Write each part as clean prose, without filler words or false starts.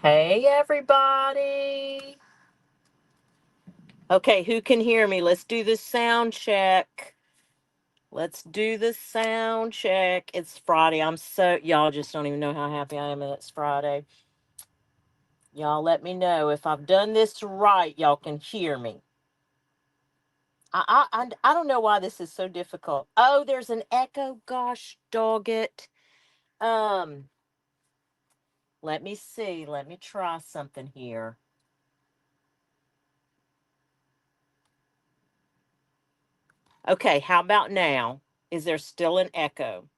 Hey, everybody. Okay, who can hear me? Let's do the sound check. Let's do the sound check. It's Friday. Y'all just don't even know how happy I am that it's Friday. Y'all let me know if I've done this right. Y'all can hear me. I don't know why this is so difficult. Oh, there's an echo. Gosh, dog it. Um, Let me see. Let me try something here. Okay, how about now? Is there still an echo?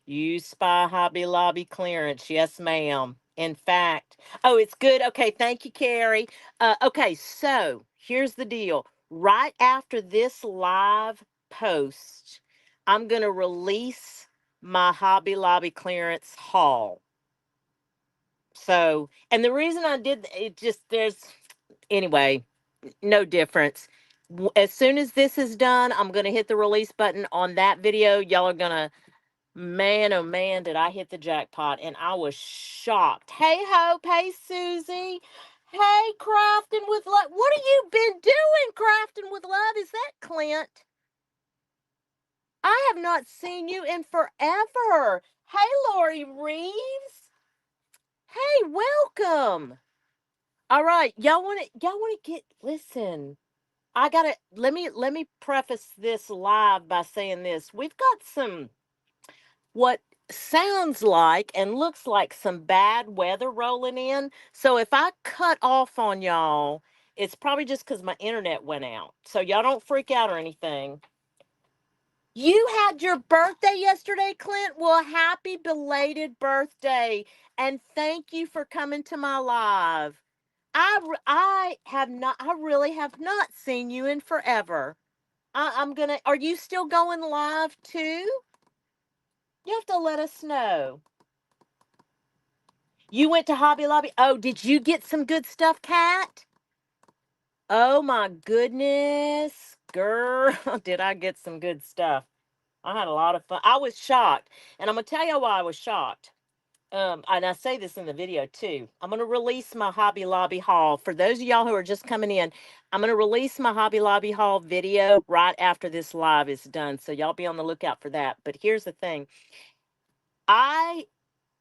Use Spy Hobby Lobby clearance. Yes, ma'am. In fact, oh, it's good. Okay, thank you, Carrie. Okay, so here's the deal. Right after this live post, I'm going to release my Hobby Lobby clearance haul. So, and the reason I did it just anyway, no difference. As soon as this is done, I'm going to hit the release button on that video. Y'all are going to Man, oh man, did I hit the jackpot and I was shocked. Hey, Hope. Hey, Susie. Hey, Crafting with Love. What have you been doing, Crafting with Love? Is that Clint? I have not seen you in forever. Hey, Lori Reeves. Hey, welcome. All right, y'all want to listen. Let me preface this live by saying this. We've got some what sounds like and looks like some bad weather rolling in. So if I cut off on y'all, it's probably just because my internet went out. So y'all don't freak out or anything. You had your birthday yesterday, Clint. Well, happy belated birthday. And thank you for coming to my live. I really have not seen you in forever. Are you still going live too? You have to let us know. You went to Hobby Lobby. Oh, did you get some good stuff, Kat? Oh my goodness, girl, did I get some good stuff? I had a lot of fun. I was shocked, and I'm gonna tell you why I was shocked. And I say this in the video too. I'm gonna release my Hobby Lobby haul for those of y'all who are just coming in. I'm gonna release my Hobby Lobby haul video right after this live is done, so y'all be on the lookout for that. But here's the thing: I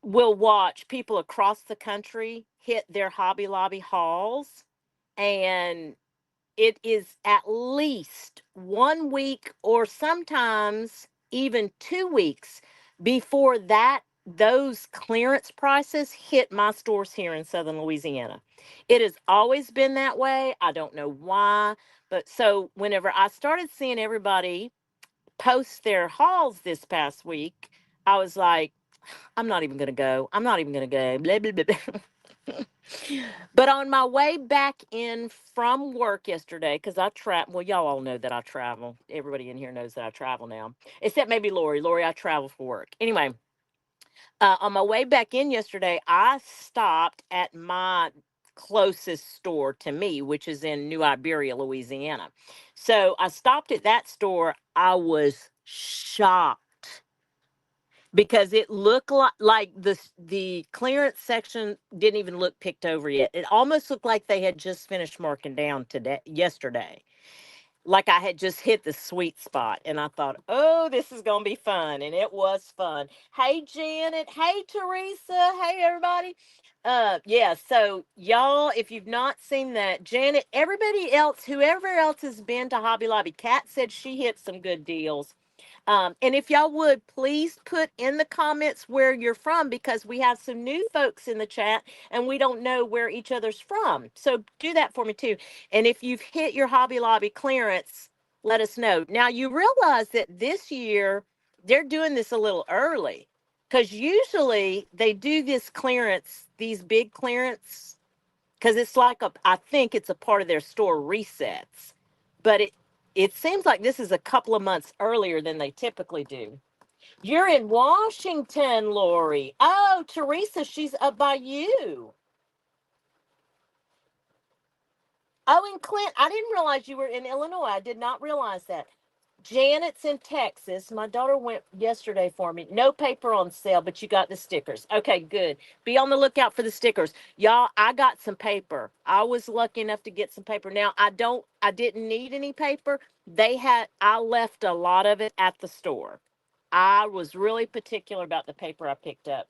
will watch people across the country hit their Hobby Lobby hauls, and it is at least 1 week or sometimes even 2 weeks before those clearance prices hit my stores here in southern Louisiana. It has always been that way. I don't know why, but so whenever I started seeing everybody post their hauls this past week, I was like, I'm not even going to go. I'm not even going to go. Blah, blah, blah, blah. But on my way back in from work yesterday, because well, y'all all know that I travel. Everybody in here knows that I travel now, except maybe Lori. Lori, I travel for work. Anyway, on my way back in yesterday, I stopped at my closest store to me, which is in New Iberia, Louisiana. So I stopped at that store. I was shocked because it looked like the clearance section didn't even look picked over yet. It almost looked like they had just finished marking down yesterday. Like I had just hit the sweet spot, and I thought, "Oh, this is going to be fun." And it was fun. Hey Janet, hey Teresa, hey everybody. Yeah, so y'all, if you've not seen that, Janet, everybody else, whoever else has been to Hobby Lobby, Kat said she hit some good deals. And if y'all would please put in the comments where you're from, because we have some new folks in the chat and we don't know where each other's from. So do that for me too. And if you've hit your Hobby Lobby clearance, let us know. Now you realize that this year they're doing this a little early, because usually they do this clearance, these big clearance, because it's like I think it's a part of their store resets. But it seems like this is a couple of months earlier than they typically do. You're in Washington, Lori. Oh, Teresa, she's up by you. Oh, and Clint, I didn't realize you were in Illinois. I did not realize that. Janet's in Texas. My daughter went yesterday for me. No paper on sale, but you got the stickers. Okay, good. Be on the lookout for the stickers. Y'all, I got some paper. I was lucky enough to get some paper. Now, I didn't need any paper. I left a lot of it at the store. I was really particular about the paper I picked up.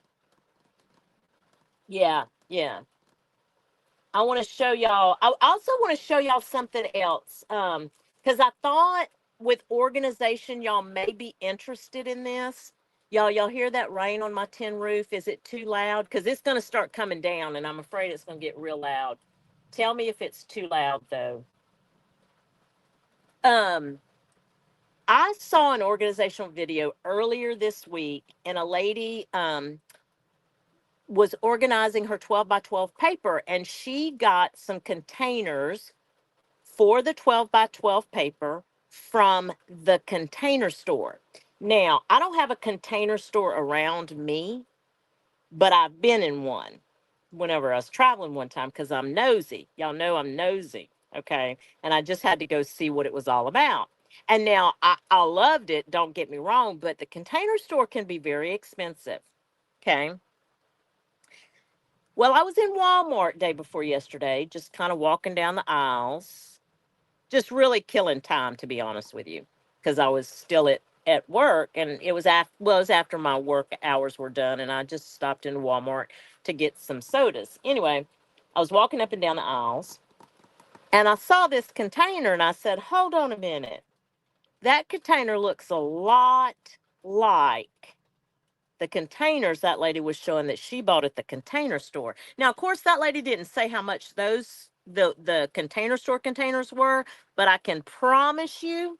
Yeah, yeah. I want to show y'all. I also want to show y'all something else. Because I thought with organization, y'all may be interested in this. Y'all hear that rain on my tin roof? Is it too loud? Because it's going to start coming down, and I'm afraid it's going to get real loud. Tell me if it's too loud, though. Um, I saw an organizational video earlier this week, and a lady was organizing her 12 by 12 paper, and she got some containers for the 12 by 12 paper from the Container Store. Now, I don't have a Container Store around me, but I've been in one whenever I was traveling one time because I'm nosy. Y'all know I'm nosy, okay? And I just had to go see what it was all about. And now I loved it, don't get me wrong, but the Container Store can be very expensive, okay? Well, I was in Walmart day before yesterday, just kind of walking down the aisles, just really killing time, to be honest with you, because I was still at work, and it was after my work hours were done, and I just stopped in Walmart to get some sodas. Anyway, I was walking up and down the aisles, and I saw this container, and I said, "Hold on a minute. That container looks a lot like the containers that lady was showing that she bought at the Container Store." Now, of course, that lady didn't say how much the Container Store containers were, but I can promise you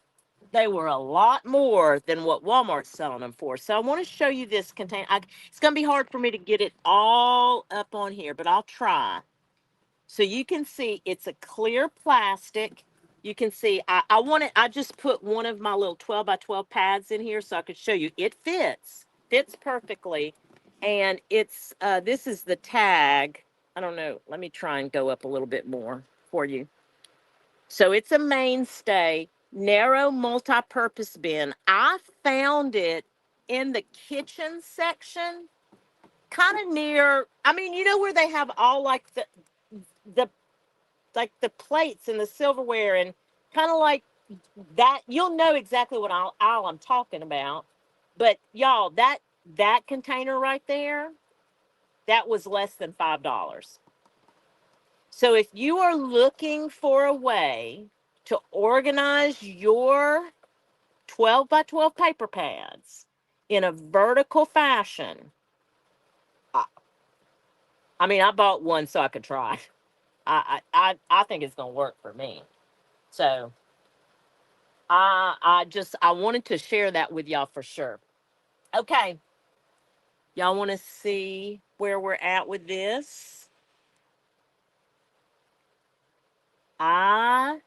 they were a lot more than what Walmart's selling them for. So I want to show you this container. It's going to be hard for me to get it all up on here, but I'll try. So you can see it's a clear plastic. You can see I just put one of my little 12 by 12 pads in here so I could show you. It fits perfectly. And this is the tag. I don't know. Let me try and go up a little bit more for you. So it's a mainstay, narrow multi-purpose bin. I found it in the kitchen section, kind of near, I mean, you know where they have all like the like the plates and the silverware and kind of like that. You'll know exactly what aisle I'm talking about. But y'all, that container right there, that was less than $5. So if you are looking for a way to organize your 12 by 12 paper pads in a vertical fashion, I, I mean, I bought one so I could try. I think it's gonna work for me. So I wanted to share that with y'all for sure. Okay, y'all want to see where we're at with this? I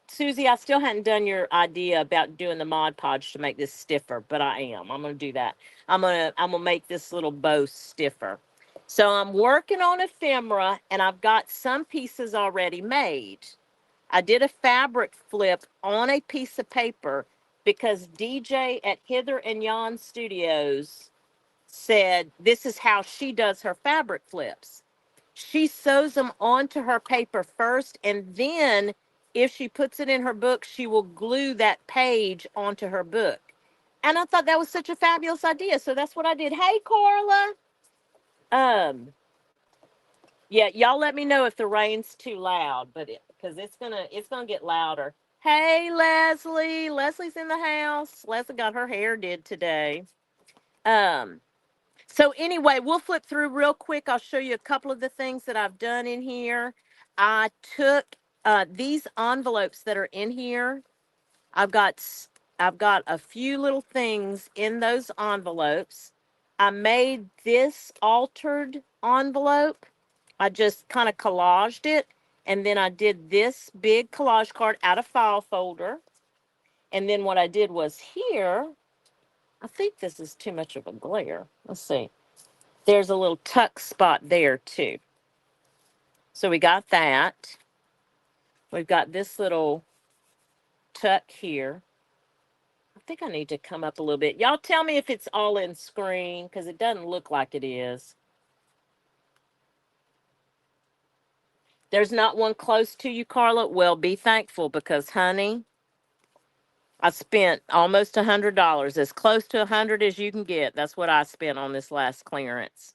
Susie, I still hadn't done your idea about doing the Mod Podge to make this stiffer, but I am. I'm gonna do that. I'm gonna make this little bow stiffer. So I'm working on ephemera, and I've got some pieces already made. I did a fabric flip on a piece of paper because DJ at Hither and Yon Studios said this is how she does her fabric flips. She sews them onto her paper first, and then if she puts it in her book, she will glue that page onto her book. And I thought that was such a fabulous idea. So that's what I did. Hey, Carla. Um, yeah, y'all let me know if the rain's too loud, but because it's gonna get louder. Hey, Leslie. Leslie's in the house. Leslie got her hair did today. Um, So anyway, we'll flip through real quick. I'll show you a couple of the things that I've done in here. I took these envelopes that are in here. I've got I've got a few little things in those envelopes. I made this altered envelope. I just kind of collaged it, and then I did this big collage card out of file folder. And then what I did was here, I think this is too much of a glare. Let's see. There's a little tuck spot there too. So we got that. We've got this little tuck here. think I need to come up a little bit. Y'all tell me if it's all in screen, because it doesn't look like it is. There's not one close to you, Carla? Well, be thankful because, honey, I spent almost $100, as close to 100 as you can get. That's what I spent on this last clearance.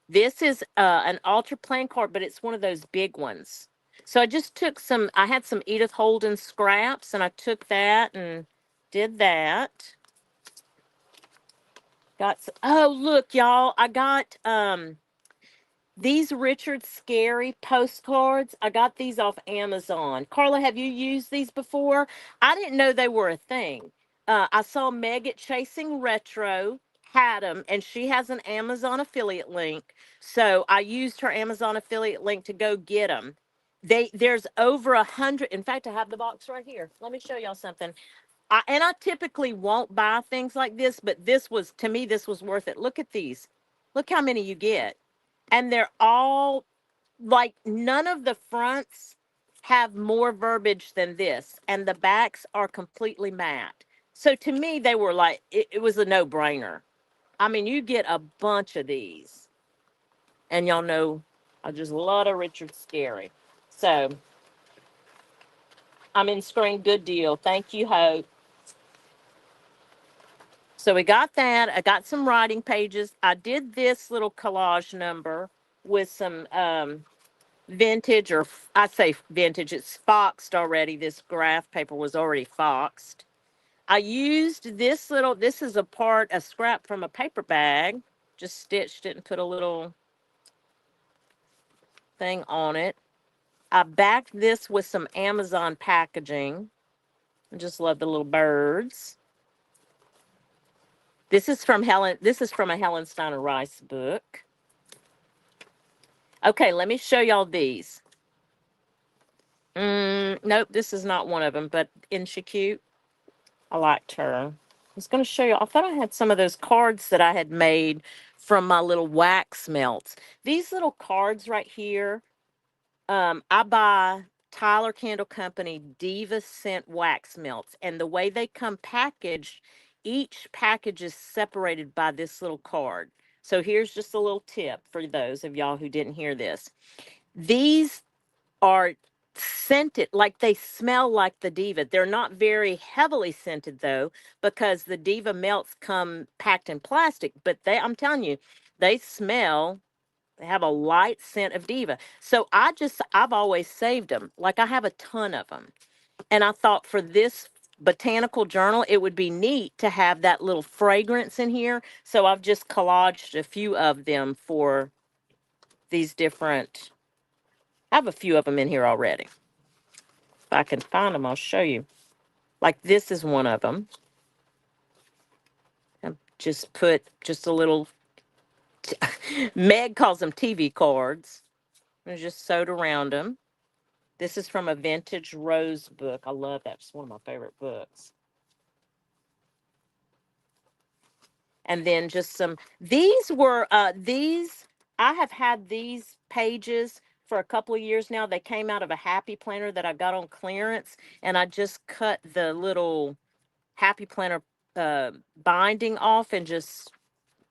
This is an ultra plain card, but it's one of those big ones. So I just took some, I had some Edith Holden scraps, and I took that and did that. Got some, oh, look, y'all, I got these Richard Scarry postcards. I got these off Amazon. Carla, have you used these before? I didn't know they were a thing. I saw Meg at Chasing Retro had them, and she has an Amazon affiliate link. So I used her Amazon affiliate link to go get them. There's over 100. In fact, I have the box right here. Let me show y'all something. I typically won't buy things like this, but this was, to me, this was worth it. Look at these. Look how many you get. And they're all like, none of the fronts have more verbiage than this, and the backs are completely matte. So to me, they were like, it was a no-brainer. I mean, you get a bunch of these, and y'all know I just love a Richard Scarry. So I'm in screen. Good deal. Thank you, Hope. So we got that. I got some writing pages. I did this little collage number with some vintage, or I say vintage, it's foxed already. This graph paper was already foxed. I used this little, this is a scrap from a paper bag, just stitched it and put a little thing on it. I backed this with some Amazon packaging. I just love the little birds. This is from a Helen Steiner Rice book. Okay, let me show y'all these. Nope, this is not one of them, but isn't she cute? I liked her. I was going to show you. I thought I had some of those cards that I had made from my little wax melts. These little cards right here, I buy Tyler Candle Company Diva Scent wax melts. And the way they come packaged, each package is separated by this little card. So here's just a little tip for those of y'all who didn't hear this. These are scented, like they smell like the Diva. They're not very heavily scented though, because the Diva melts come packed in plastic, but I'm telling you, they smell, they have a light scent of Diva. So I've always saved them. Like I have a ton of them. And I thought for this botanical journal, it would be neat to have that little fragrance in here. So I've just collaged a few of them for these different, I have a few of them in here already. If I can find them, I'll show you. Like this is one of them. I just put just a little, Meg calls them TV cards. And just sewed around them. This is from a vintage rose book. I love that. It's one of my favorite books. And then just some, I have had these pages for a couple of years now. They came out of a Happy Planner that I got on clearance, and I just cut the little Happy Planner binding off and just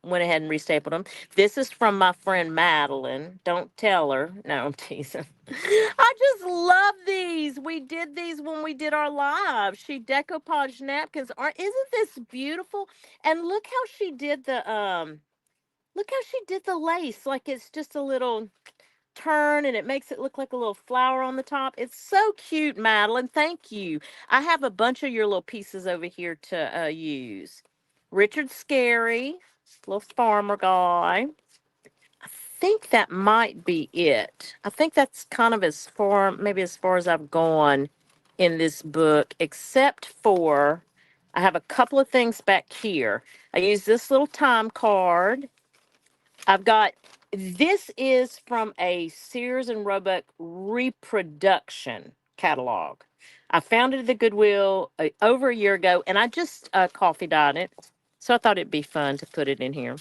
went ahead and restapled them. This is from my friend Madeline. Don't tell her. No, I'm teasing. I just love these. We did these when we did our live. She decoupage napkins. Isn't this beautiful? And look how she did the lace. Like it's just a little turn, and it makes it look like a little flower on the top. It's so cute, Madeline. Thank you. I have a bunch of your little pieces over here to use. Richard Scarry, little farmer guy. I think that might be it. I think that's kind of maybe as far as I've gone in this book, except for I have a couple of things back here. I use this little time card. This is from a Sears and Roebuck reproduction catalog. I found it at the Goodwill over a year ago, and I just coffee dyed it. So I thought it'd be fun to put it in here.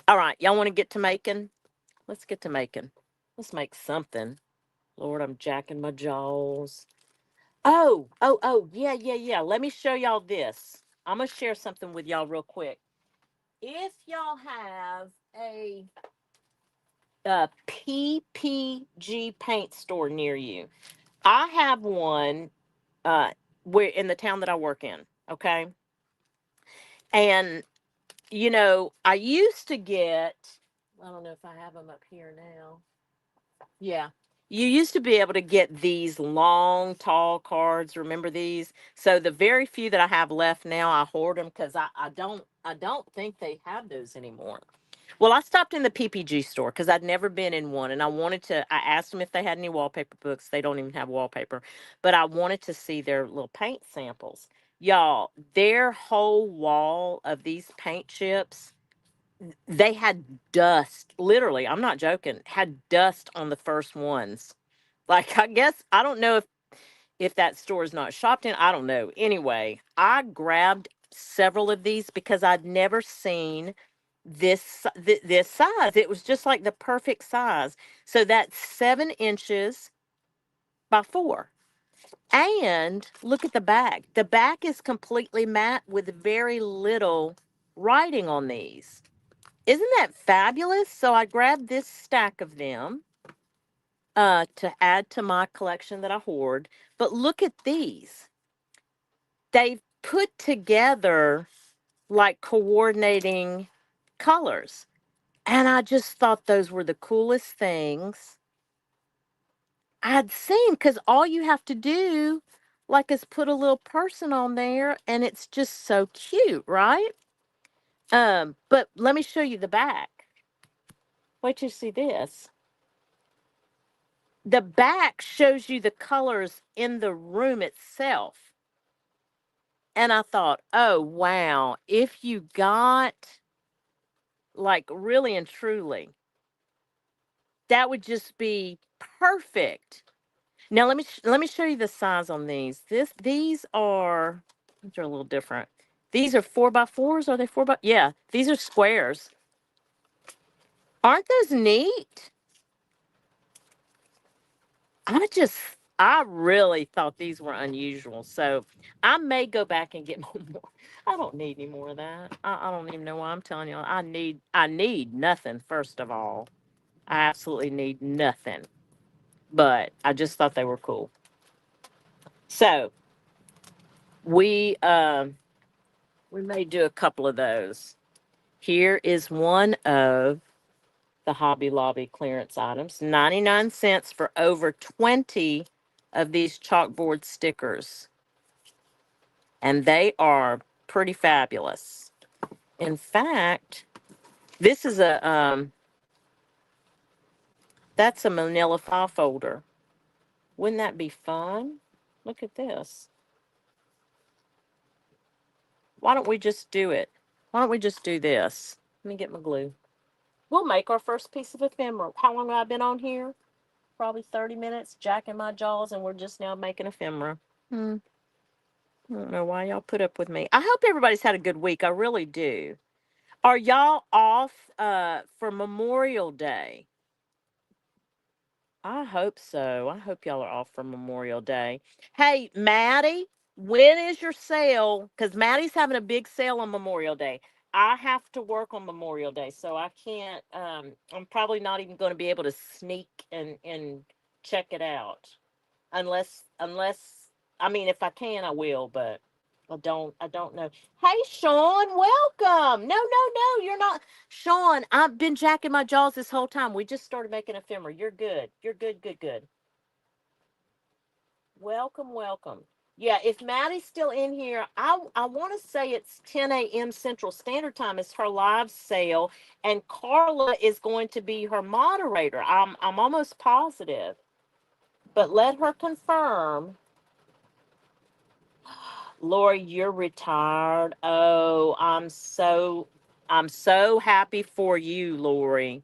All right, y'all want to get to making? Let's get to making. Let's make something. Lord, I'm jacking my jaws. Oh, yeah. Let me show y'all this. I'm gonna share something with y'all real quick. If y'all have a PPG paint store near you, I have one where in the town that I work in, okay? And I used to get, I don't know if I have them up here now. Yeah. You used to be able to get these long, tall cards. Remember these? So the very few that I have left now, I hoard them because I don't think they have those anymore. Well, I stopped in the PPG store because I'd never been in one, and I asked them if they had any wallpaper books. They don't even have wallpaper, but I wanted to see their little paint samples. Y'all, their whole wall of these paint chips, they had dust. Literally, I'm not joking. Had dust on the first ones. Like, I guess I don't know if that store is not shopped in. I don't know. Anyway, I grabbed several of these because I'd never seen this size. It was just like the perfect size. So that's 7 inches by 4. And look at the back. The back is completely matte with very little writing on these. Isn't that fabulous? So I grabbed this stack of them to add to my collection that I hoard. But look at these. They've put together like coordinating colors. And I just thought those were the coolest things I'd seen, because all you have to do, like, is put a little person on there and it's just so cute, right? But let me show you the back. Wait till you see this. The back shows you the colors in the room itself. And I thought, oh, wow, if you got, like, really and truly, that would just be perfect. Now let me show you the size on these. These are a little different. These are 4x4s. Are they 4 by? Yeah, these are squares. Aren't those neat? I really thought these were unusual. So I may go back and get more. I don't need any more of that. I don't even know why I'm telling you. I need nothing, first of all. I absolutely need nothing. But I just thought they were cool. So we may do a couple of those. Here is one of the Hobby Lobby clearance items. 99 cents for over 20 of these chalkboard stickers. And they are pretty fabulous. In fact, this is that's a manila file folder. Wouldn't that be fun? Look at this. Why don't we just do it? Why don't we just do this? Let me get my glue. We'll make our first piece of ephemera. How long have I been on here? Probably 30 minutes, jacking my jaws, and we're just now making ephemera. I don't know why y'all put up with me. I hope everybody's had a good week. I really do. Are y'all off for Memorial Day? I hope so. I hope y'all are off for Memorial Day. Hey, Maddie, when is your sale? Because Maddie's having a big sale on Memorial Day. I have to work on Memorial Day, so I can't. I'm probably not even going to be able to sneak and check it out, unless I mean, if I can, I will, but I don't know. Hey, Sean, welcome. No, you're not. Sean, I've been jacking my jaws this whole time. We just started making ephemera. You're good. You're good. Welcome. Yeah, if Maddie's still in here, I want to say it's 10 a.m. Central Standard Time. It's her live sale, and Carla is going to be her moderator. I'm almost positive, but let her confirm. Lori, you're retired. Oh, I'm so happy for you, Lori.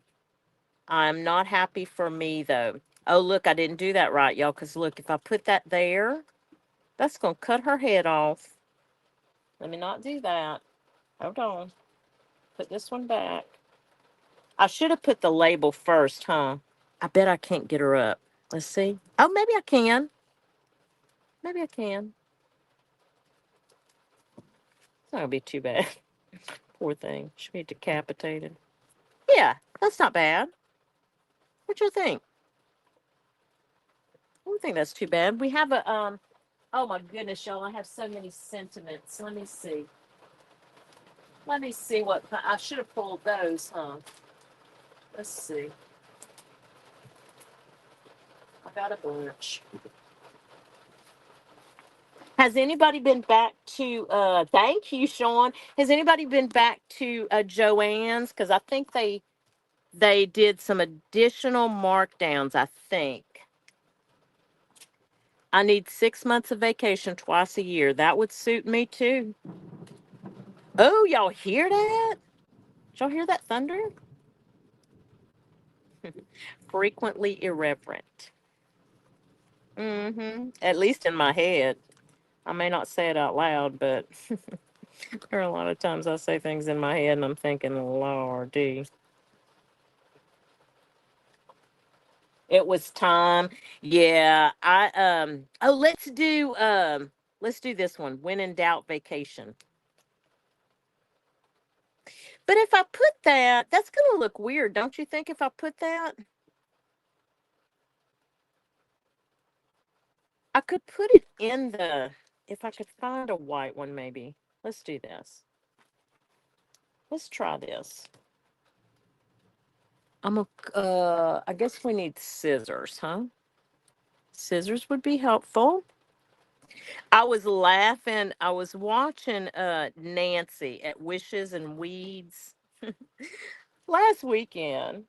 I'm not happy for me though. Oh, look, I didn't do that right, y'all, because look, if I put that there, that's gonna cut her head off. Let me not do that. Hold on. Put this one back. I should have put the label first, huh? I bet I can't get her up. Let's see. Oh, maybe I can. maybe I can. It's not going to be too bad. Poor thing. Should be decapitated. Yeah, that's not bad. What you think? I don't think that's too bad. We have a, oh my goodness, y'all. I have so many sentiments. Let me see. Let me see what, I should have pulled those, huh? Let's see. I got a bunch. Has anybody been back to, thank you, Sean. Has anybody been back to Joann's? Because I think they did some additional markdowns, I think. I need 6 months of vacation twice a year. That would suit me too. Oh, y'all hear that? Did y'all hear that thunder? Frequently irreverent. Mm-hmm. At least in my head. I may not say it out loud, but there are a lot of times I say things in my head and I'm thinking, Lordy. It was time. Yeah. Let's do this one. When in doubt, vacation. But if I put that, that's gonna look weird, don't you think, if I put that? I could put it in the, if I could find a white one, maybe. Let's do this. Let's try this. I guess we need scissors, huh? Scissors would be helpful. I was laughing. I was watching Nancy at Wishes and Weeds last weekend,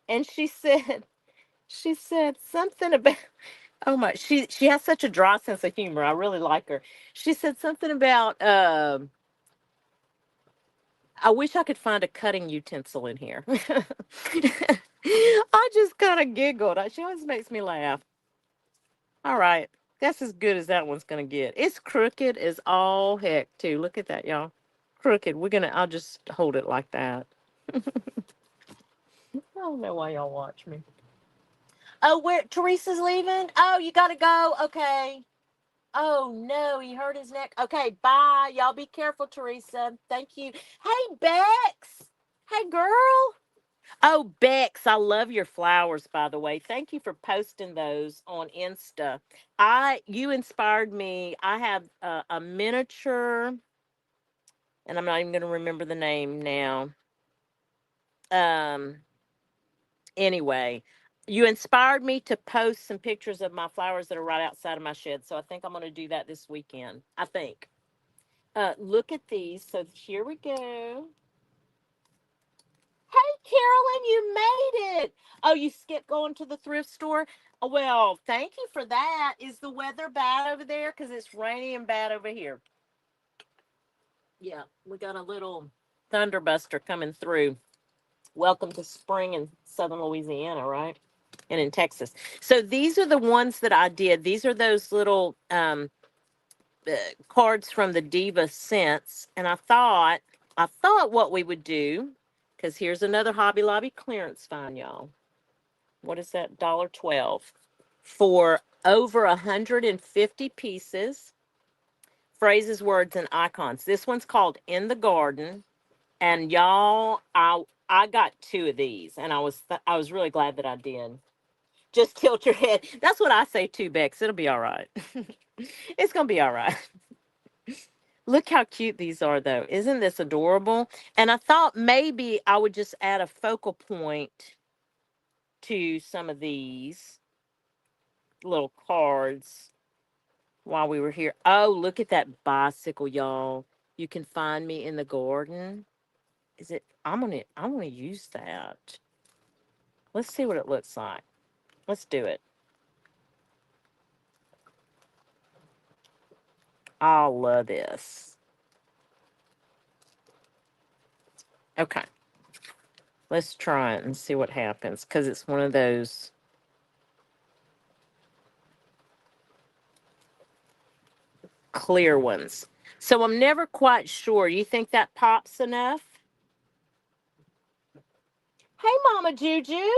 and she said something about, oh my, she has such a dry sense of humor. I really like her. She said something about I wish I could find a cutting utensil in here. I just kind of giggled. She always makes me laugh. All right. That's as good as that one's going to get. It's crooked as all heck, too. Look at that, y'all. Crooked. I'll just hold it like that. I don't know why y'all watch me. Oh, where Teresa's leaving? Oh, you got to go. Okay. Oh, no. He hurt his neck. Okay. Bye. Y'all be careful, Teresa. Thank you. Hey, Bex. Hey, girl. Oh, Bex, I love your flowers, by the way. Thank you for posting those on Insta. You inspired me. I have a miniature, and I'm not even going to remember the name now. Um, anyway, you inspired me to post some pictures of my flowers that are right outside of my shed. So I think I'm going to do that this weekend. I think. Look at these. So here we go. Hey, Carolyn, you made it. Oh, you skipped going to the thrift store? Oh, well, thank you for that. Is the weather bad over there? Because it's rainy and bad over here. Yeah, we got a little thunderbuster coming through. Welcome to spring in southern Louisiana, right? And in Texas. So these are the ones that I did. These are those little cards from the Diva Sense. And I thought what we would do, because here's another Hobby Lobby clearance find, y'all. What is that? $1.12 for over 150 pieces, phrases, words, and icons. This one's called In the Garden, and y'all, I got two of these, and I was really glad that I did. Just tilt your head. That's what I say too, Bex. It'll be all right. It's gonna be all right. Look how cute these are, though. Isn't this adorable? And I thought maybe I would just add a focal point to some of these little cards while we were here. Oh, look at that bicycle, y'all. You can find me in the garden. Is it? I'm gonna use that. Let's see what it looks like. Let's do it. I love this. Okay. Let's try it and see what happens, because it's one of those clear ones. So I'm never quite sure. You think that pops enough? Hey, Mama Juju.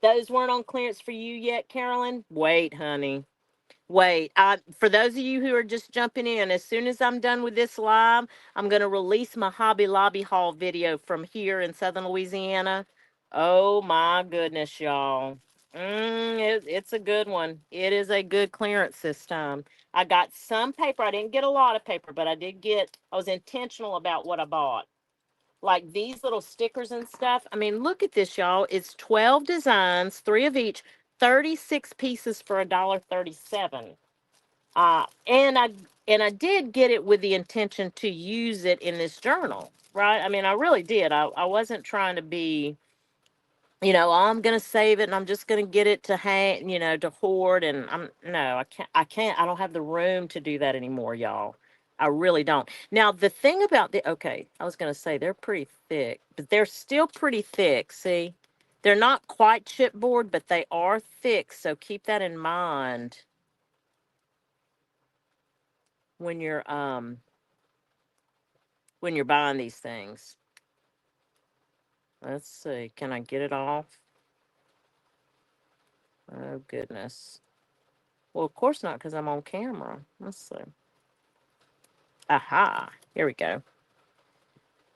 Those weren't on clearance for you yet, Carolyn? Wait, honey. Wait, for those of you who are just jumping in, as soon as I'm done with this live, I'm going to release my Hobby Lobby haul video from here in Southern Louisiana. Oh my goodness, y'all. It's a good one. It is a good clearance this time. I got some paper. I didn't get a lot of paper, but I was intentional about what I bought. Like these little stickers and stuff. I mean, look at this, y'all. It's 12 designs, three of each, 36 pieces for $1.37. And I did get it with the intention to use it in this journal, right? I mean, I really did. I wasn't trying to be, oh, I'm gonna save it and I'm just gonna get it to hang, to hoard. And I'm no, I can't. I don't have the room to do that anymore, y'all. I really don't. Now, the thing about okay, I was gonna say they're pretty thick, but they're still pretty thick. See, they're not quite chipboard, but they are thick. So keep that in mind when you're um when you're buying these things. Let's see. Can I get it off? Oh, goodness. Well, of course not, because I'm on camera. Let's see. Aha. Here we go.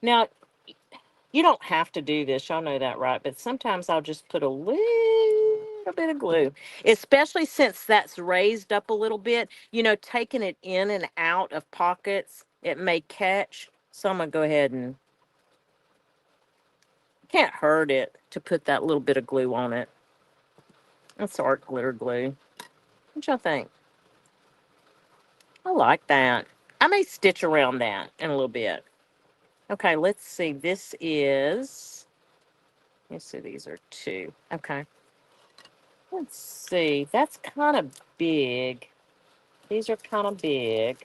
Now, you don't have to do this. Y'all know that, right? But sometimes I'll just put a little bit of glue, especially since that's raised up a little bit. Taking it in and out of pockets, it may catch. So I'm going to go ahead and can't hurt it to put that little bit of glue on it. That's art glitter glue. What y'all think? I like that. I may stitch around that in a little bit. Okay, let's see. Let's see, these are two. Okay. Let's see. That's kind of big. These are kind of big.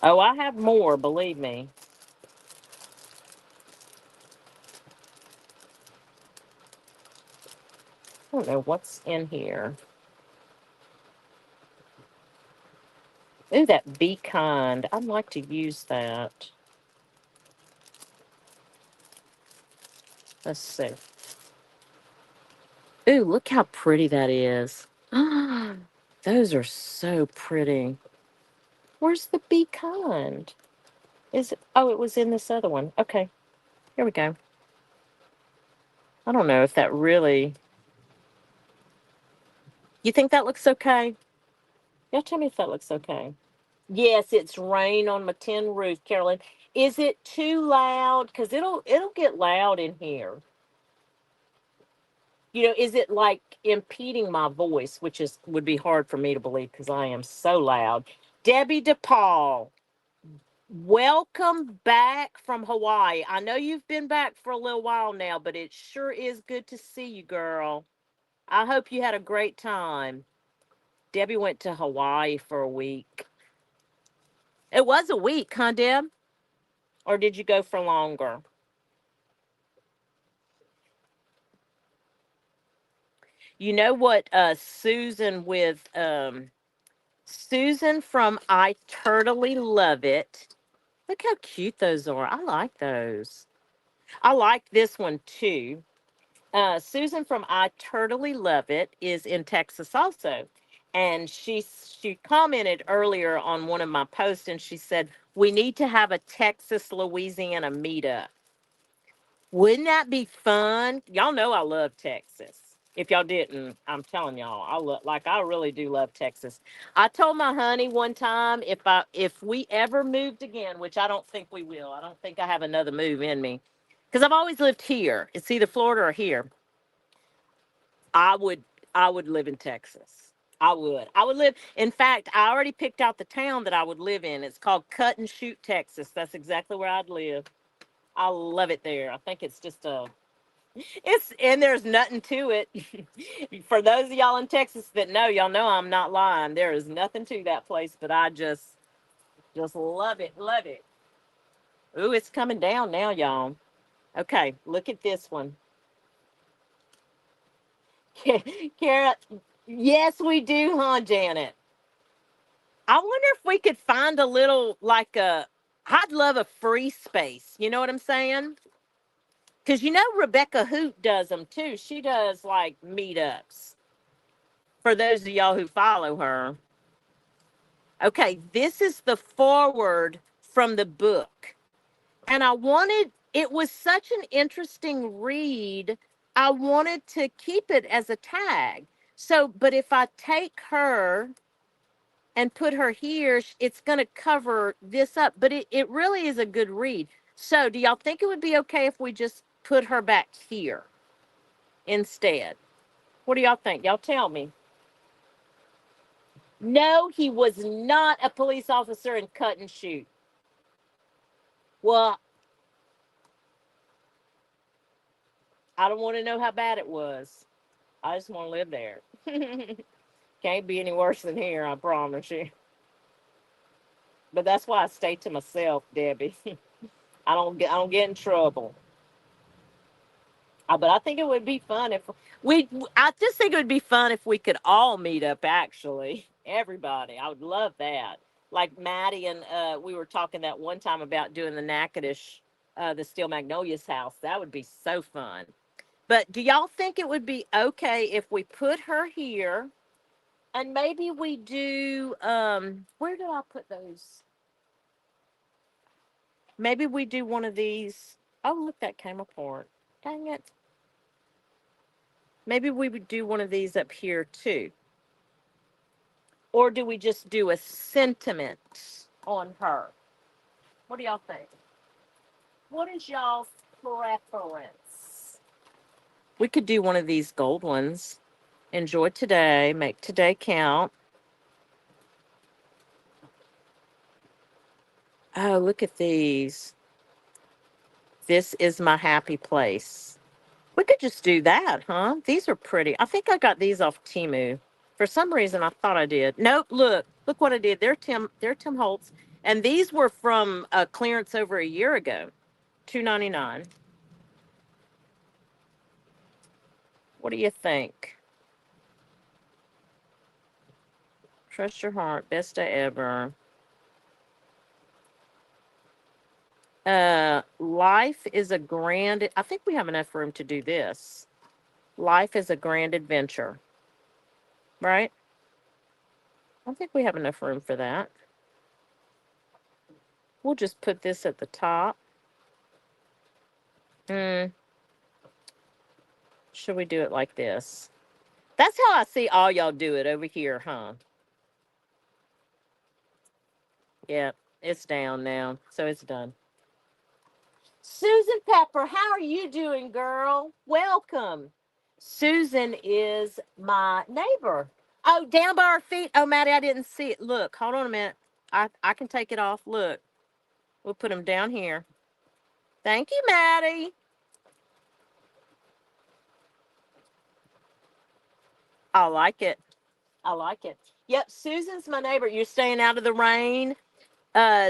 Oh, I have more, believe me. I don't know what's in here. Ooh, that Be Kind. I'd like to use that. Let's see. Ooh, look how pretty that is. Those are so pretty. Where's the Be Kind? Oh, it was in this other one. Okay, here we go. I don't know if that really. You think that looks okay? Y'all tell me if that looks okay. Yes, it's rain on my tin roof, Carolyn. Is it too loud? Because it'll get loud in here. Is it like impeding my voice, which would be hard for me to believe because I am so loud. Debbie DePaul, welcome back from Hawaii. I know you've been back for a little while now, but it sure is good to see you, girl. I hope you had a great time. Debbie went to Hawaii for a week. It was a week, huh, Deb? Or did you go for longer? You know what, Susan from I Totally Love It. Look how cute those are. I like those. I like this one too. Susan from I Totally Love It is in Texas also. And she commented earlier on one of my posts and she said, we need to have a Texas Louisiana meetup. Wouldn't that be fun? Y'all know I love Texas. If y'all didn't, I'm telling y'all, I really do love Texas. I told my honey one time if we ever moved again, which I don't think we will. I don't think I have another move in me. Because I've always lived here. It's either Florida or here. I would I would live in Texas. I would. I would live. In fact, I already picked out the town that I would live in. It's called Cut and Shoot, Texas. That's exactly where I'd live. I love it there. I think it's just a it's and there's nothing to it. For those of y'all in Texas that know, y'all know I'm not lying. There is nothing to that place, but I just love it, love it. Ooh, it's coming down now, y'all. Okay, look at this one. Kara, yes, we do, huh, Janet? I wonder if we could find a little I'd love a free space. You know what I'm saying? Because you know Rebecca Hoot does them too. She does like meetups. For those of y'all who follow her. Okay, this is the forward from the book. And it was such an interesting read. I wanted to keep it as a tag. So, but if I take her and put her here, it's going to cover this up. But it really is a good read. So, do y'all think it would be okay if we just put her back here instead? What do y'all think? Y'all tell me. No, he was not a police officer in Cut and Shoot. Well, I don't want to know how bad it was. I just want to live there. Can't be any worse than here, I promise you. But that's why I stay to myself, Debbie. I don't get in trouble. But I think it would be fun if we. I just think it would be fun if we could all meet up. Actually, everybody, I would love that. Like Maddie and we were talking that one time about doing the Natchitoches, the Steel Magnolias house. That would be so fun. But do y'all think it would be okay if we put her here and maybe we do where did I put those? Maybe we do one of these. Oh, look, that came apart. Dang it. Maybe we would do one of these up here too. Or do we just do a sentiment on her? What do y'all think? What is y'all's preference? We could do one of these gold ones. Enjoy today, make today count. Oh, look at these. This is my happy place. We could just do that, huh? These are pretty. I think I got these off Temu. For some reason, I thought I did. Nope. Look what I did. They're Tim Holtz, and these were from a clearance over a year ago. $2.99. What do you think? Trust your heart. Best day ever. Life is a grand. I think we have enough room to do this. Life is a grand adventure, right? I think we have enough room for that. We'll just put this at the top. Hmm. Should we do it like this? That's how I see all y'all do it over here, huh? Yeah, it's down now, so it's done. Susan Pepper, how are you doing, girl? Welcome. Susan is my neighbor. Oh, down by our feet. Oh, Maddie, I didn't see it. Look, hold on a minute. I can take it off. Look, we'll put them down here. Thank you, Maddie. I like it. I like it. Yep, Susan's my neighbor. You're staying out of the rain.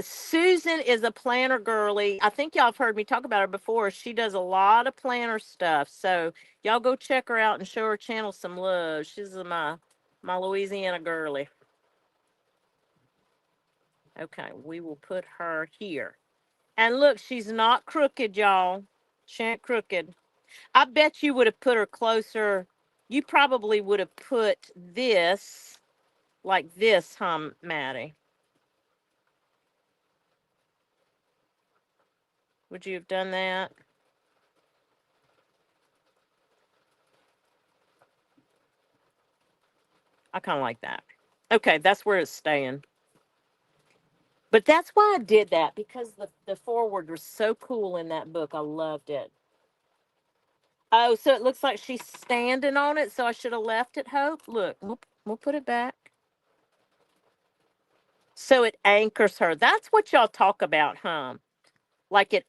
Susan is a planner girly. I think y'all have heard me talk about her before. She does a lot of planner stuff. So y'all go check her out and show her channel some love. She's my Louisiana girly. Okay, we will put her here. And look, she's not crooked, y'all. She ain't crooked. I bet you would have put her closer. You probably would have put this like this, huh, Maddie? Would you have done that? I kind of like that. Okay, that's where it's staying. But that's why I did that because the forward was so cool in that book. I loved it. Oh, so it looks like she's standing on it. So I should have left it, Hope. Look, we'll put it back. So it anchors her. That's what y'all talk about, huh? Like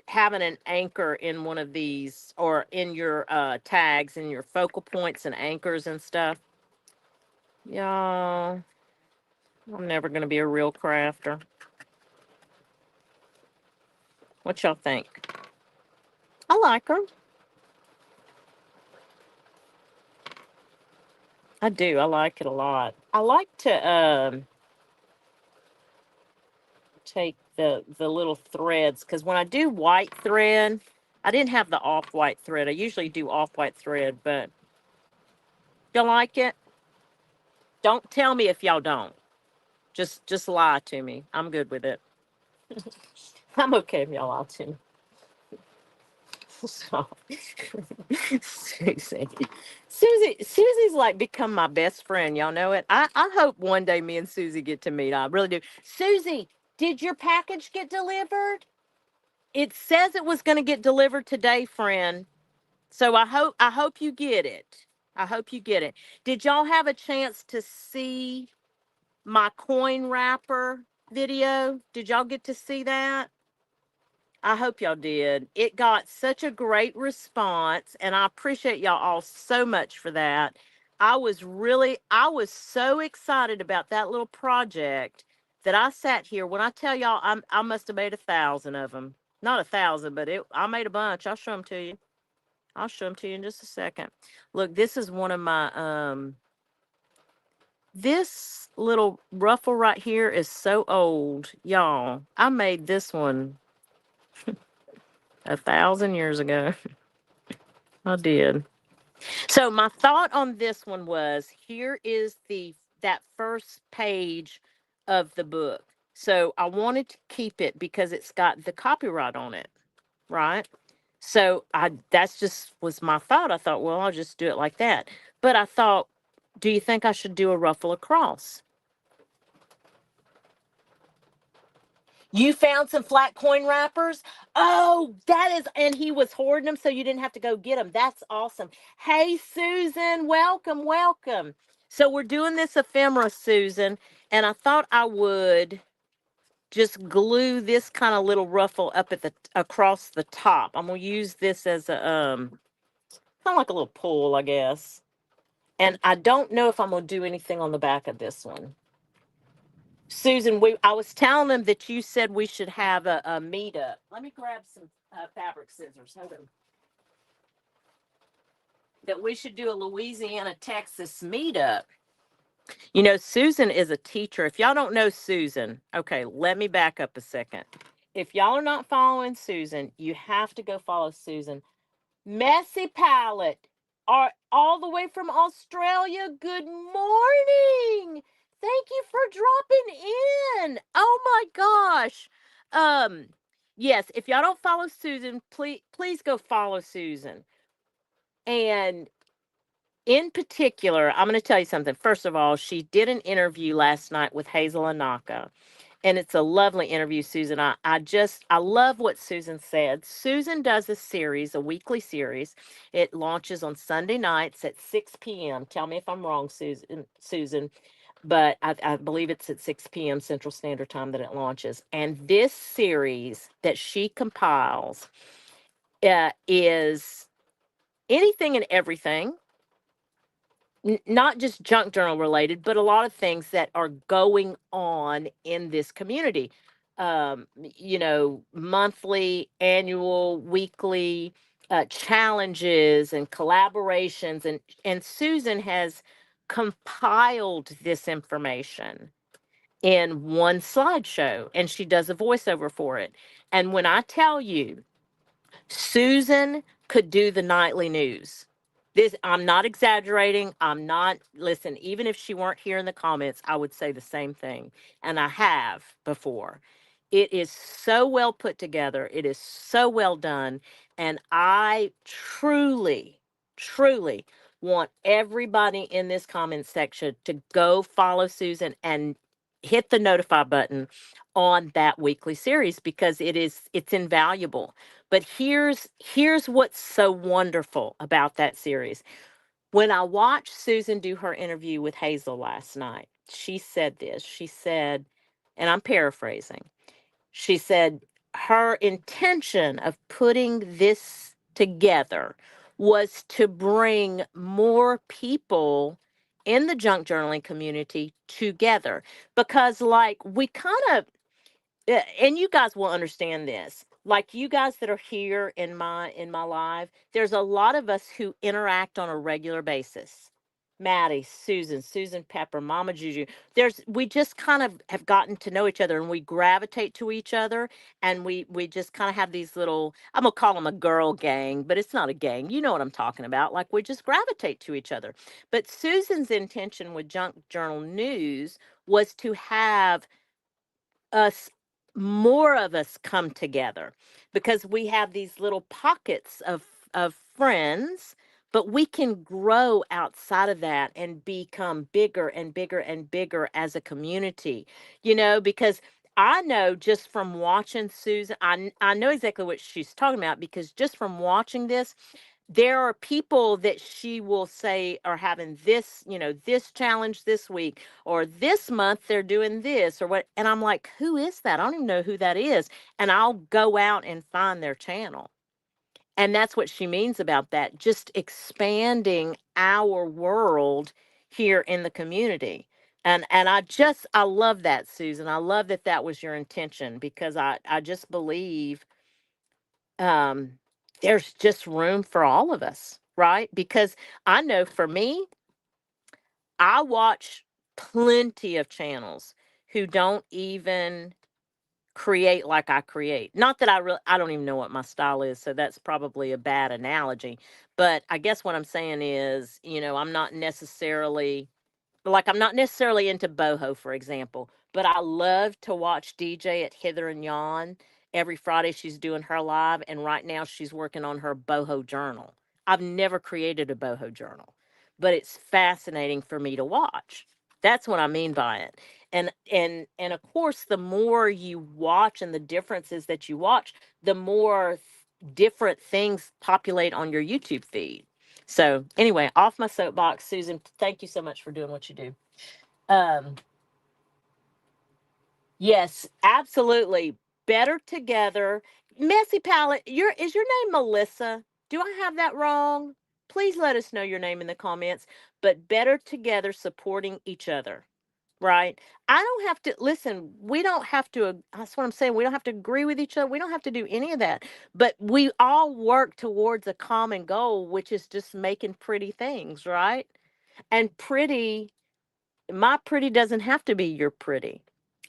having an anchor in one of these or in your tags and your focal points and anchors and stuff. Y'all, I'm never going to be a real crafter. What y'all think? I like her. I do. I like it a lot. I like to take the little threads because when I do white thread, I didn't have the off-white thread. I usually do off-white thread, but y'all like it? Don't tell me if y'all don't. Just lie to me. I'm good with it. I'm okay if y'all lie to me. So, Susie. Susie's like become my best friend. Y'all know it. I hope one day me and Susie get to meet. I really do. Susie, did your package get delivered? It says it was going to get delivered today, friend. So I hope you get it. I hope you get it. Did y'all have a chance to see my coin wrapper video? Did y'all get to see that? I hope y'all did. It got such a great response, and I appreciate y'all all so much for that. I was so excited about that little project that I sat here. When I tell y'all, I must have made 1,000 of them. Not 1,000, but I made a bunch. I'll show them to you. I'll show them to you in just a second. Look, this is one of my this little ruffle right here is so old, y'all. I made this one 1,000 years ago. I did. So my thought on this one was here is the that first page of the book. So I wanted to keep it because it's got the copyright on it, right? So I that's just was my thought. I thought, well, I'll just do it like that. But I thought, do you think I should do a ruffle across? You found some flat coin wrappers? Oh, that is, and he was hoarding them so you didn't have to go get them. That's awesome. Hey, Susan, welcome, welcome. So we're doing this ephemera, Susan, and I thought I would just glue this kind of little ruffle up at the across the top. I'm gonna use this as a kind of like a little pull, I guess. And I don't know if I'm gonna do anything on the back of this one. Susan, I was telling them that you said we should have a meetup. Let me grab some fabric scissors. Hold on. That we should do a Louisiana, Texas meetup. You know, Susan is a teacher. If y'all don't know Susan, okay, let me back up a second. If y'all are not following Susan, you have to go follow Susan. Messy Palette are all the way from Australia. Good morning. Thank you for dropping in. Oh my gosh. Um yes, if y'all don't follow Susan, please go follow Susan. And in particular, I'm going to tell you something. First of all, she did an interview last night with Hazel Anaka, and it's a lovely interview, Susan. I love what Susan said. Susan does a series, a weekly series. It launches on Sunday nights at 6 p.m. Tell me if I'm wrong, Susan, but I believe it's at 6 p.m. Central Standard Time that it launches. And this series that she compiles is anything and everything, not just junk journal related, but a lot of things that are going on in this community. Monthly, annual, weekly challenges and collaborations, and Susan has compiled this information in one slideshow, and she does a voiceover for it. And when I tell you, Susan could do the nightly news. This, I'm not exaggerating. I'm not, listen, even if she weren't here in the comments, I would say the same thing. And I have before. It is so well put together. It is so well done. And I truly, truly want everybody in this comment section to go follow Susan and hit the notify button on that weekly series because it's invaluable. But here's what's so wonderful about that series. When I watched Susan do her interview with Hazel last night, she said this. She said, and I'm paraphrasing, she said her intention of putting this together was to bring more people in the junk journaling community together because like we kind of and you guys will understand this, like you guys that are here in my live, there's a lot of us who interact on a regular basis, Maddie, Susan Pepper, Mama Juju. We just kind of have gotten to know each other, and we gravitate to each other, and we just kind of have these little, I'm gonna call them a girl gang, but it's not a gang. You know what I'm talking about. Like, we just gravitate to each other. But Susan's intention with Junk Journal News was to have us, more of us, come together, because we have these little pockets of friends, but we can grow outside of that and become bigger and bigger and bigger as a community, because I know, just from watching Susan, I know exactly what she's talking about, because just from watching this, there are people that she will say are having this, this challenge this week, or this month they're doing this or what. And I'm like, who is that? I don't even know who that is. And I'll go out and find their channel. And that's what she means about that, just expanding our world here in the community. And I love that, Susan. I love that that was your intention, because I just believe um, there's just room for all of us, right? Because I know, for me, I watch plenty of channels who don't even create like I create. Not that I don't even know what my style is, so that's probably a bad analogy. But I guess what I'm saying is, I'm not necessarily, like, I'm not necessarily into boho, for example, but I love to watch DJ at Hither and Yon. Every Friday she's doing her live, and right now she's working on her boho journal. I've never created a boho journal, but it's fascinating for me to watch. That's what I mean by it. And of course, the more you watch and the differences that you watch, the more different things populate on your YouTube feed. So anyway, off my soapbox, Susan. Thank you so much for doing what you do. Um, yes, absolutely. Better together. Messy Palette. Is your name Melissa? Do I have that wrong? Please let us know your name in the comments. But better together, supporting each other. Right? I don't have to listen. We don't have to. That's what I'm saying. We don't have to agree with each other. We don't have to do any of that. But we all work towards a common goal, which is just making pretty things, right? And pretty, my pretty doesn't have to be your pretty.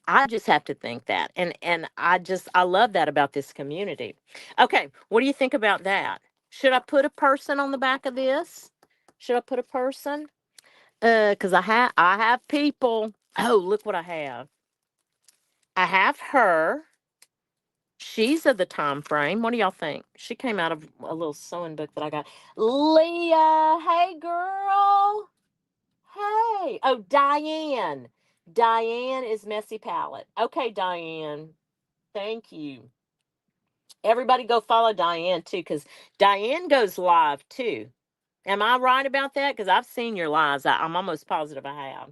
I just have to think that. And I love that about this community. Okay, what do you think about that? Should I put a person on the back of this? Should I put a person? Cuz I have people. Oh, look what I have. I have her. She's of the time frame. What do y'all think? She came out of a little sewing book that I got. Leah, hey girl. Hey. Oh, Diane. Diane is Messy Palette. Okay, Diane. Thank you. Everybody go follow Diane too, because Diane goes live too. Am I right about that? Because I've seen your lives. I'm almost positive I have.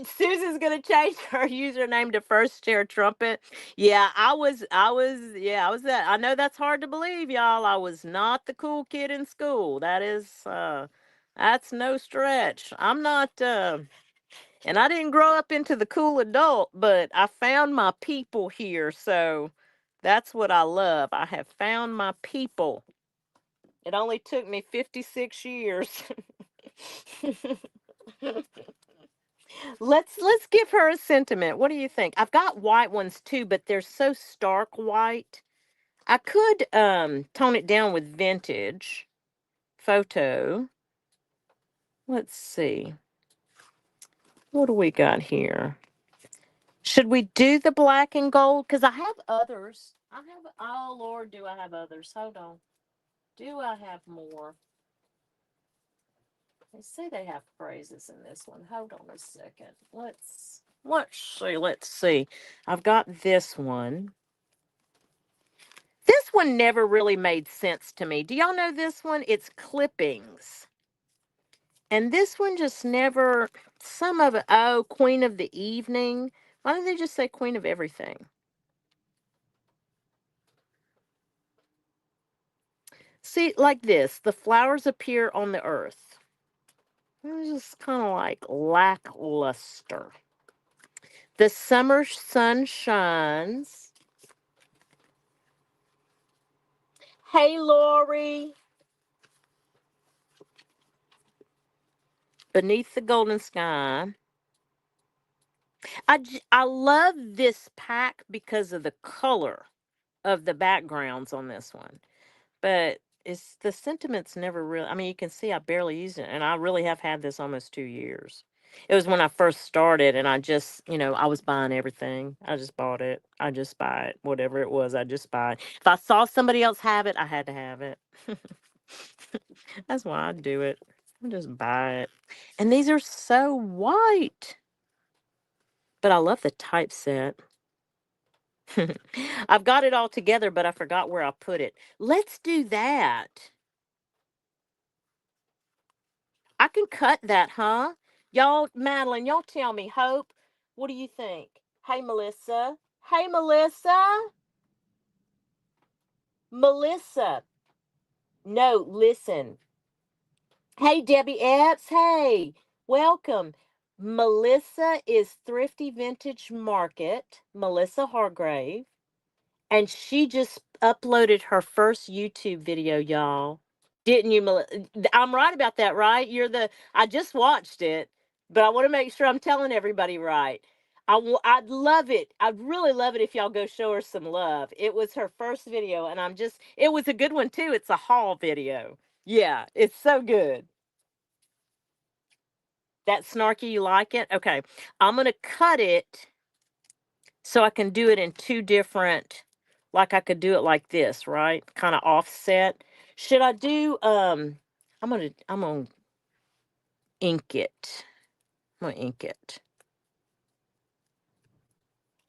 Susan's gonna change her username to First Chair Trumpet. Yeah, I was that. I know that's hard to believe, y'all. I was not the cool kid in school. That's no stretch. I'm not and I didn't grow up into the cool adult, but I found my people here, so that's what I love. I have found my people. It only took me 56 years. Let's give her a sentiment. What do you think? I've got white ones too, but they're so stark white. I could tone it down with vintage photo. Let's see. What do we got here? Should we do the black and gold? Because I have others. Oh Lord, do I have others? Hold on. Do I have more? They say they have phrases in this one. Hold on a second. Let's see. I've got this one. This one never really made sense to me. Do y'all know this one? It's clippings. And this one just never, some of it, oh, Queen of the Evening. Why don't they just say Queen of Everything? See, like this, the flowers appear on the earth. It's just kind of like lackluster. The summer sun shines. Hey, Lori. Beneath the Golden Sky. I love this pack because of the color of the backgrounds on this one. But it's the sentiments never really, I mean, you can see I barely used it, and I really have had this almost 2 years. It was when I first started, and I just, I was buying everything. I just bought it. I just buy it. Whatever it was, I just buy it. If I saw somebody else have it, I had to have it. That's why I do it. I just buy it. And these are so white. But I love the typeset. I've got it all together, but I forgot where I put it. Let's do that. I can cut that, huh? Y'all, Madeline, y'all tell me. Hope, what do you think? Hey, Melissa. Hey, Melissa. Melissa. No, listen. Hey, Debbie Epps. Hey, welcome. Melissa is Thrifty Vintage Market, Melissa Hargrave, and she just uploaded her first YouTube video, y'all. Didn't you, I'm right about that, right? I just watched it, but I want to make sure I'm telling everybody right. I'd love it. I'd really love it if y'all go show her some love. It was her first video, and it was a good one too. It's a haul video. Yeah, it's so good. That snarky, you like it? Okay. I'm going to cut it so I can do it in two different, like I could do it like this, right? Kind of offset. Should I do, I'm gonna ink it. I'm gonna ink it.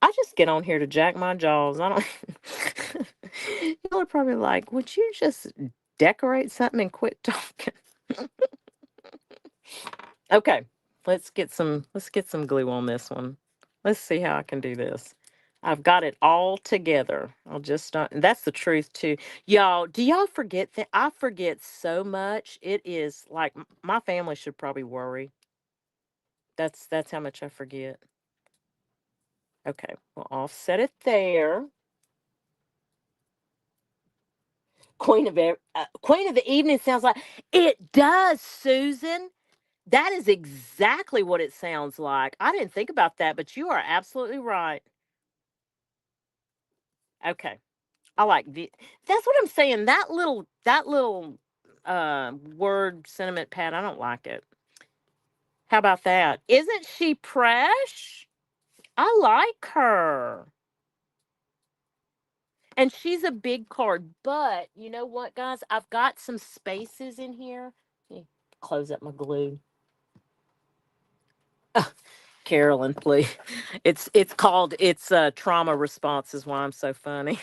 I just get on here to jack my jaws. I don't, y'all are probably like, would you just decorate something and quit talking? Okay, let's get some glue on this one. Let's see how I can do this. I've got it all together. I'll just not, and that's the truth too. Y'all, do y'all forget that I forget so much? It is like my family should probably worry. That's how much I forget. Okay, we'll offset it there. Queen of the Evening sounds like it does, Susan. That is exactly what it sounds like. I didn't think about that, but you are absolutely right. Okay. I like the That's what I'm saying. That little word sentiment pad, I don't like it. How about that? Isn't she fresh? I like her. And she's a big card, but you know what, guys? I've got some spaces in here. Let me close up my glue. Carolyn, please. It's trauma response is why I'm so funny.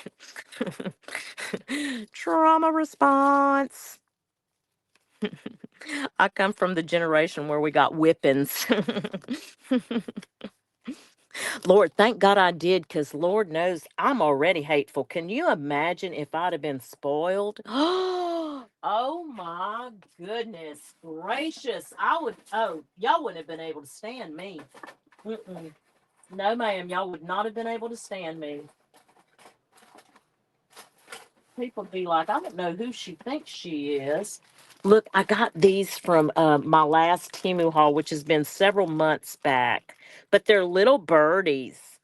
Trauma response. I come from the generation where we got whippings. Lord, thank God I did, because Lord knows I'm already hateful. Can you imagine if I'd have been spoiled? Oh my goodness gracious. Y'all wouldn't have been able to stand me. Mm-mm. No, ma'am, y'all would not have been able to stand me. People be like, I don't know who she thinks she is. Look, I got these from my last Timu haul, which has been several months back, but they're little birdies.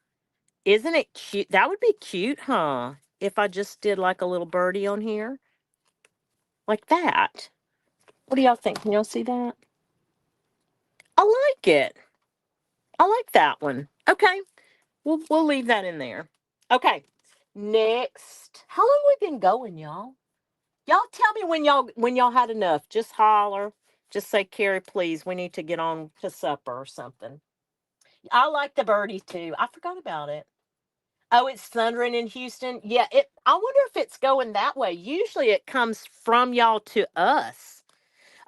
Isn't it cute? That would be cute, huh? If I just did like a little birdie on here, like that. What do y'all think? Can y'all see that? I like it. I like that one. Okay, we'll leave that in there. Okay, next. How long we been going, y'all? Y'all tell me when y'all had enough. Just holler. Just say, Carrie, please, we need to get on to supper or something. I like the birdie too. I forgot about it. Oh, it's thundering in Houston. Yeah, I wonder if it's going that way. Usually it comes from y'all to us.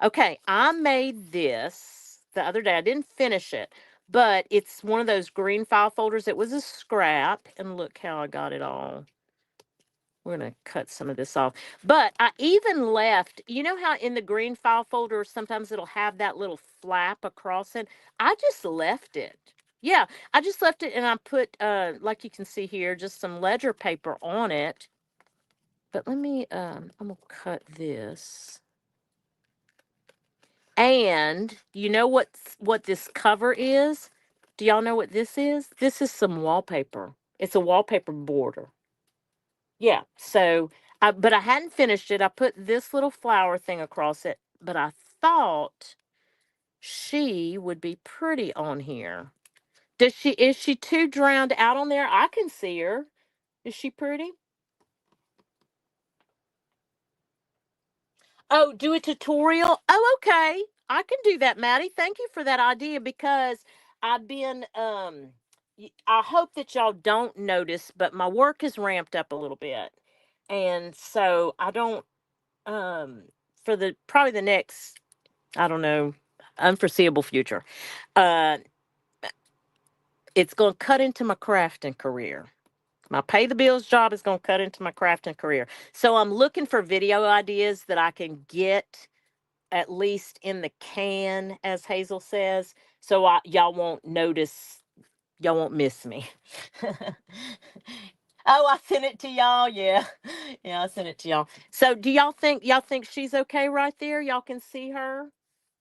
Okay, I made this the other day. I didn't finish it, but it's one of those green file folders. It was a scrap, and look how I got it all. We're going to cut some of this off. But I even left, you know how in the green file folder, sometimes it'll have that little flap across it? I just left it. Yeah, I just left it, and I put, like you can see here, just some ledger paper on it. But let me, I'm gonna cut this. And you know what this cover is? Do y'all know what this is? This is some wallpaper. It's a wallpaper border. Yeah. So, but I hadn't finished it. I put this little flower thing across it, but I thought she would be pretty on here. Is she too drowned out on there? I can see her. Is she pretty? Oh, do a tutorial? Oh, okay. I can do that, Maddie. Thank you for that idea because I've been I hope that y'all don't notice, but my work is ramped up a little bit. And so I don't for the probably the next, I don't know, unforeseeable future. Uh it's going to cut into my crafting career. My pay the bills job is going to cut into my crafting career. So I'm looking for video ideas that I can get at least in the can, as Hazel says, so y'all won't notice, y'all won't miss me. Oh, I sent it to y'all. Yeah, yeah, I sent it to y'all. So, do y'all think she's okay right there? Y'all can see her.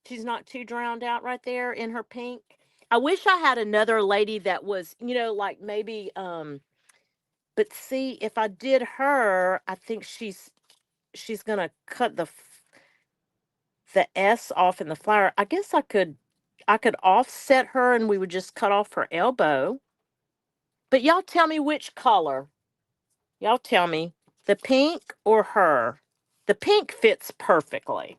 She's not too drowned out right there in her pink. I wish I had another lady that was, like maybe. But see, if I did her, I think she's gonna cut the S off in the flower. I guess I could offset her and we would just cut off her elbow. But y'all tell me which color. Y'all tell me the pink or her. The pink fits perfectly.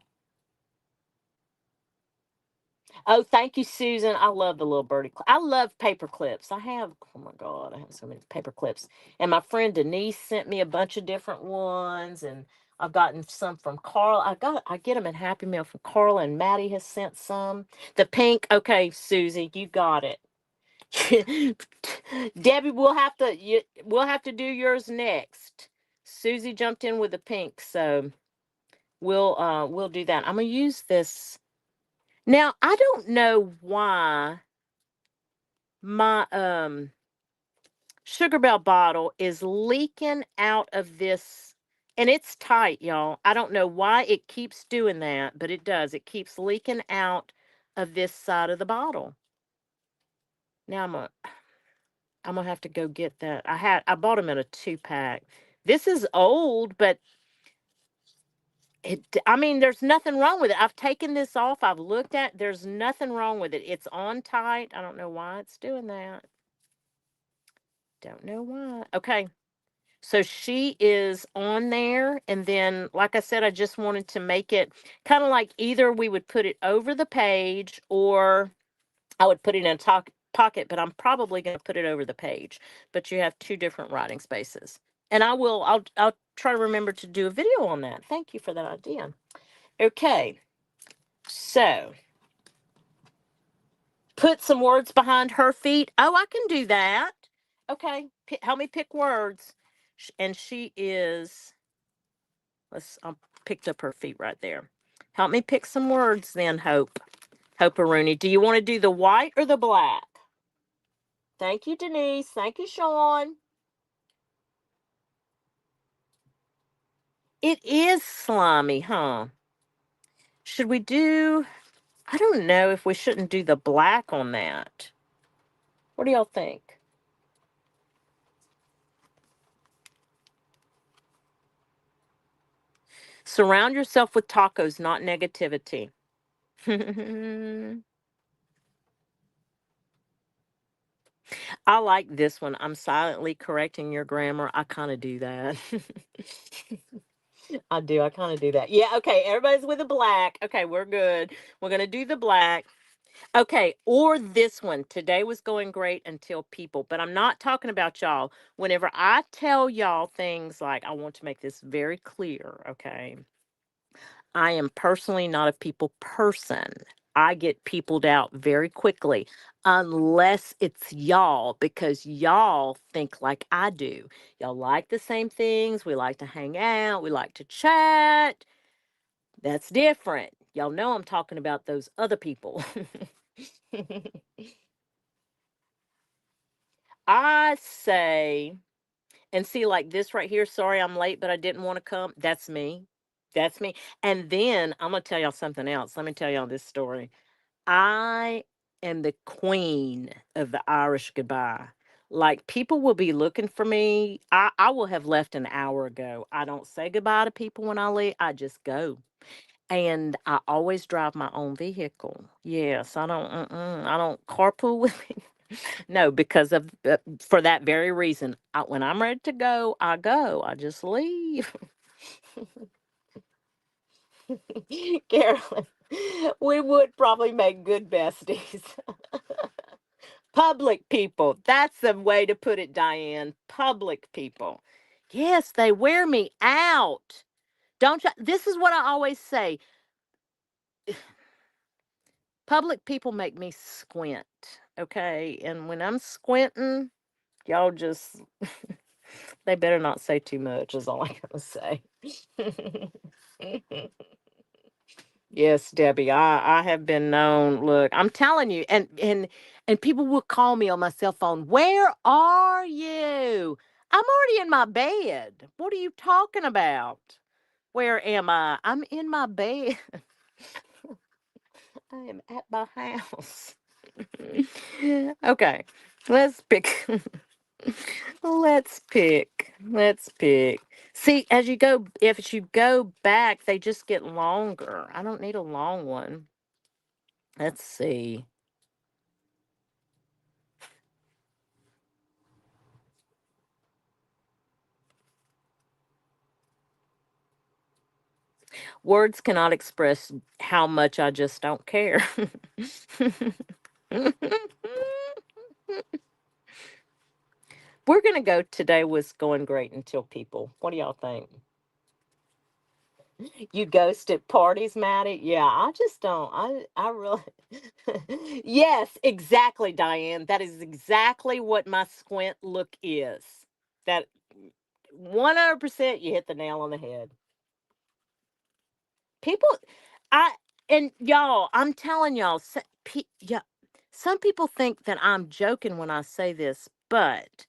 Oh, thank you, Susan. I love the little birdie. I love paper clips. Oh my God, I have so many paper clips. And my friend Denise sent me a bunch of different ones. And I've gotten some from Carl. I get them in Happy Meal from Carl, and Maddie has sent some. The pink, okay, Susie, you got it. Debbie, we'll have to do yours next. Susie jumped in with the pink, so we'll do that. I'm gonna use this. Now, I don't know why my Sugar Bell bottle is leaking out of this, and it's tight, y'all. I don't know why it keeps doing that, but it does. It keeps leaking out of this side of the bottle. Now I'm gonna have to go get that. I bought them in a 2-pack. This is old, but I mean, there's nothing wrong with it. I've taken this off. I've looked at. There's nothing wrong with it. It's on tight. I don't know why it's doing that. Don't know why. Okay. So she is on there. And then, like I said, I just wanted to make it kind of like either we would put it over the page or I would put it in a pocket, but I'm probably going to put it over the page. But you have two different writing spaces. And I'll try to remember to do a video on that. Thank you for that idea. Okay. So put some words behind her feet. Oh, I can do that. Okay. Help me pick words. And she is, I picked up her feet right there. Help me pick some words then, Hope. Hope Rooney. Do you want to do the white or the black? Thank you, Denise. Thank you, Sean. It is slimy, huh? Should we do, I don't know if we shouldn't do the black on that. What do y'all think? Surround yourself with tacos, not negativity. I like this one. I'm silently correcting your grammar. I kind of do that. I do. I kind of do that. Yeah. Okay. Everybody's with a black. Okay. We're good. We're going to do the black. Okay. Or this one. Today was going great until people, but I'm not talking about y'all. Whenever I tell y'all things like, I want to make this very clear. Okay. I am personally not a people person. I get peopled out very quickly unless it's y'all because y'all think like I do. Y'all like the same things. We like to hang out. We like to chat. That's different. Y'all know I'm talking about those other people. I say, And see, like this right here, sorry I'm late, but I didn't want to come. That's me. That's me. And then I'm going to tell y'all something else. Let me tell y'all this story. I am the queen of the Irish goodbye. Like people will be looking for me. I will have left an hour ago. I don't say goodbye to people when I leave. I just go. And I always drive my own vehicle. Yes, I don't carpool with me. No, because of for that very reason. When I'm ready to go, I go. I just leave. Carolyn, we would probably make good besties. Public people. That's the way to put it, Diane. Public people. Yes, they wear me out. Don't you? This is what I always say. Public people make me squint. Okay. And when I'm squinting, y'all just, they better not say too much, is all I gotta say. Yes, Debbie, I have been known. Look, I'm telling you, and people will call me on my cell phone. Where are you? I'm already in my bed. What are you talking about? Where am I? I'm in my bed. I am at my house. Okay, let's pick. Let's pick. See, as you go, if you go back, they just get longer. I don't need a long one. Let's see. Words cannot express how much I just don't care. We're going to go today was going great until people. What do y'all think? You ghost at parties, Maddie? Yeah, I just don't. I really. Yes, exactly, Diane. That is exactly what my squint look is. That 100% you hit the nail on the head. People, I and y'all, I'm telling y'all, yeah, some people think that I'm joking when I say this, but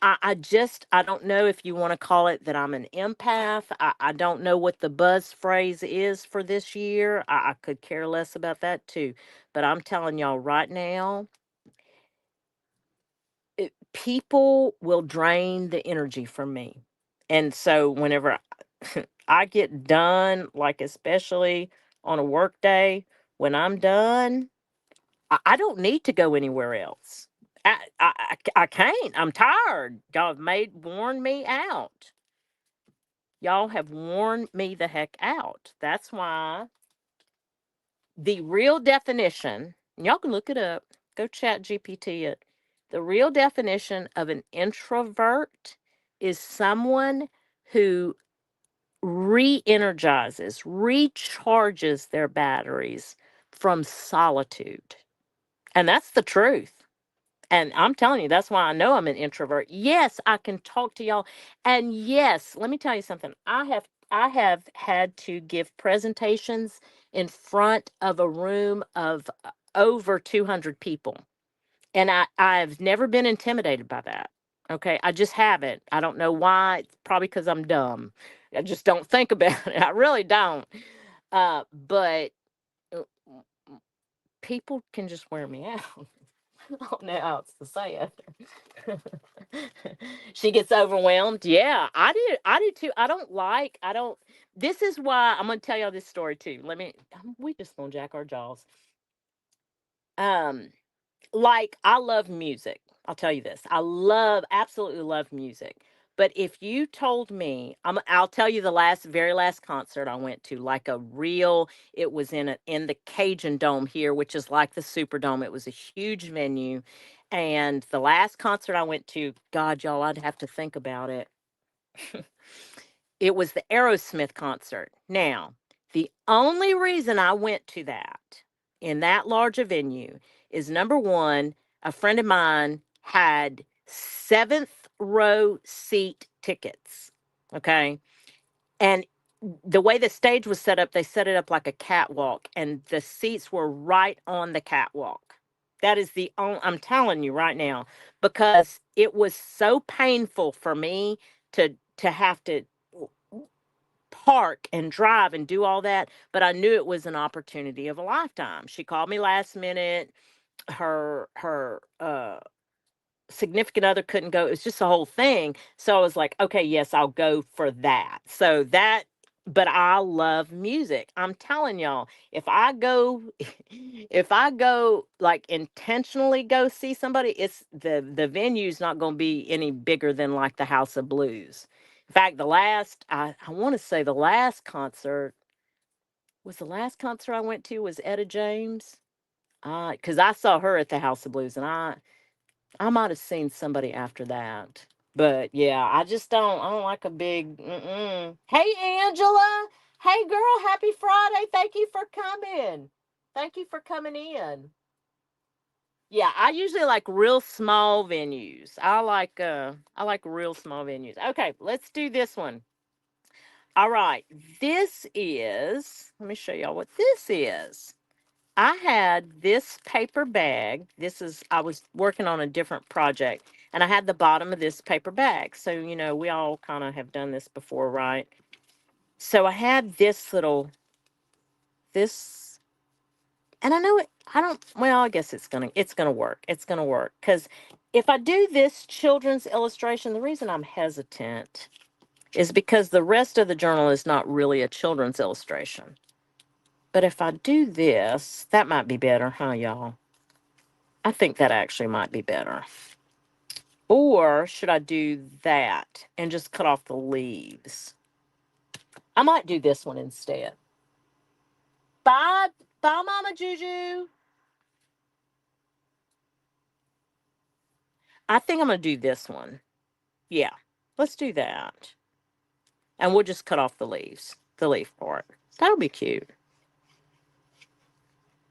I don't know if you want to call it that I'm an empath. I don't know what the buzz phrase is for this year. I could care less about that too. But I'm telling y'all right now, people will drain the energy from me. And so whenever I get done, like especially on a work day, when I'm done, I don't need to go anywhere else. I can't. I'm tired. Y'all have worn me out. Y'all have worn me the heck out. That's why the real definition, and y'all can look it up, go chat GPT it. The real definition of an introvert is someone who re energizes, recharges their batteries from solitude. And that's the truth. And I'm telling you, that's why I know I'm an introvert. Yes, I can talk to y'all. And yes, let me tell you something. I have had to give presentations in front of a room of over 200 people. And I've never been intimidated by that. Okay, I just haven't. I don't know why. It's probably because I'm dumb. I just don't think about it. I really don't. But uh, people can just wear me out. I don't know how else to say it. She gets overwhelmed. Yeah, I do. I do too. I don't. This is why I'm going to tell y'all this story too. We just going to jack our jaws. Um, like I love music. I'll tell you this. Absolutely love music. But if you told me, I'll tell you the very last concert I went to, like a real, it was in the Cajun Dome here, which is like the Superdome. It was a huge venue. And the last concert I went to, God, y'all, I'd have to think about it. It was the Aerosmith concert. Now, the only reason I went to that in that large a venue is number one, a friend of mine had seventh row seat tickets. Okay. And the way the stage was set up, they set it up like a catwalk, and the seats were right on the catwalk. That is the only, I'm telling you right now, because it was so painful for me to have to park and drive and do all that, but I knew it was an opportunity of a lifetime. She called me last minute. Her significant other couldn't go. It was just a whole thing. So I was like, okay, yes, I'll go for that. So that, but I love music. I'm telling y'all, if I go, if I go like intentionally go see somebody, it's the venue's not going to be any bigger than like the House of Blues. In fact, I want to say the last concert I went to was Etta James. Because I saw her at the House of Blues, and I might have seen somebody after that. But yeah, I don't like a big Hey Angela. Hey girl, happy Friday. Thank you for coming. Thank you for coming in. Yeah, I usually like real small venues. I like real small venues. Okay, let's do this one. All right. This is, let me show y'all what this is. I had this paper bag. I was working on a different project, and I had the bottom of this paper bag. So, we all kind of have done this before, right? So I had this, and I know I don't, well, I guess it's gonna work. It's gonna work. Because if I do this children's illustration, the reason I'm hesitant is because the rest of the journal is not really a children's illustration. But if I do this, that might be better, huh, y'all? I think that actually might be better. Or should I do that and just cut off the leaves? I might do this one instead. Bye, bye, Mama Juju. I think I'm going to do this one. Yeah, let's do that. And we'll just cut off the leaves, the leaf part. That'll be cute.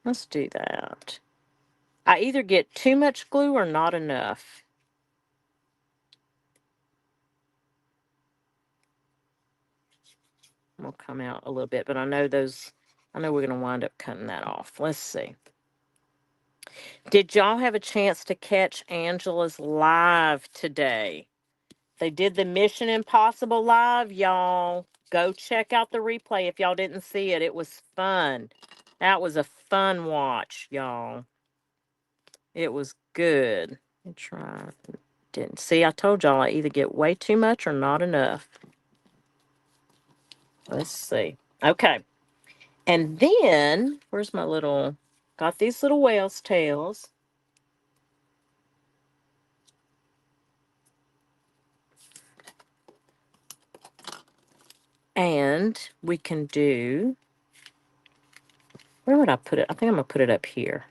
Let's do that. I either get too much glue or not enough. I'm going to come out a little bit, but I know we're going to wind up cutting that off. Let's see. Did y'all have a chance to catch Angela's live today? They did the Mission Impossible live, y'all. Go check out the replay if y'all didn't see it. It was fun. That was a fun watch, y'all. It was good. Let me try. Didn't see. I told y'all I either get way too much or not enough. Let's see. Okay. And then, where's my little, got these little whale's tails. And we can do, where would I put it? I think I'm going to put it up here.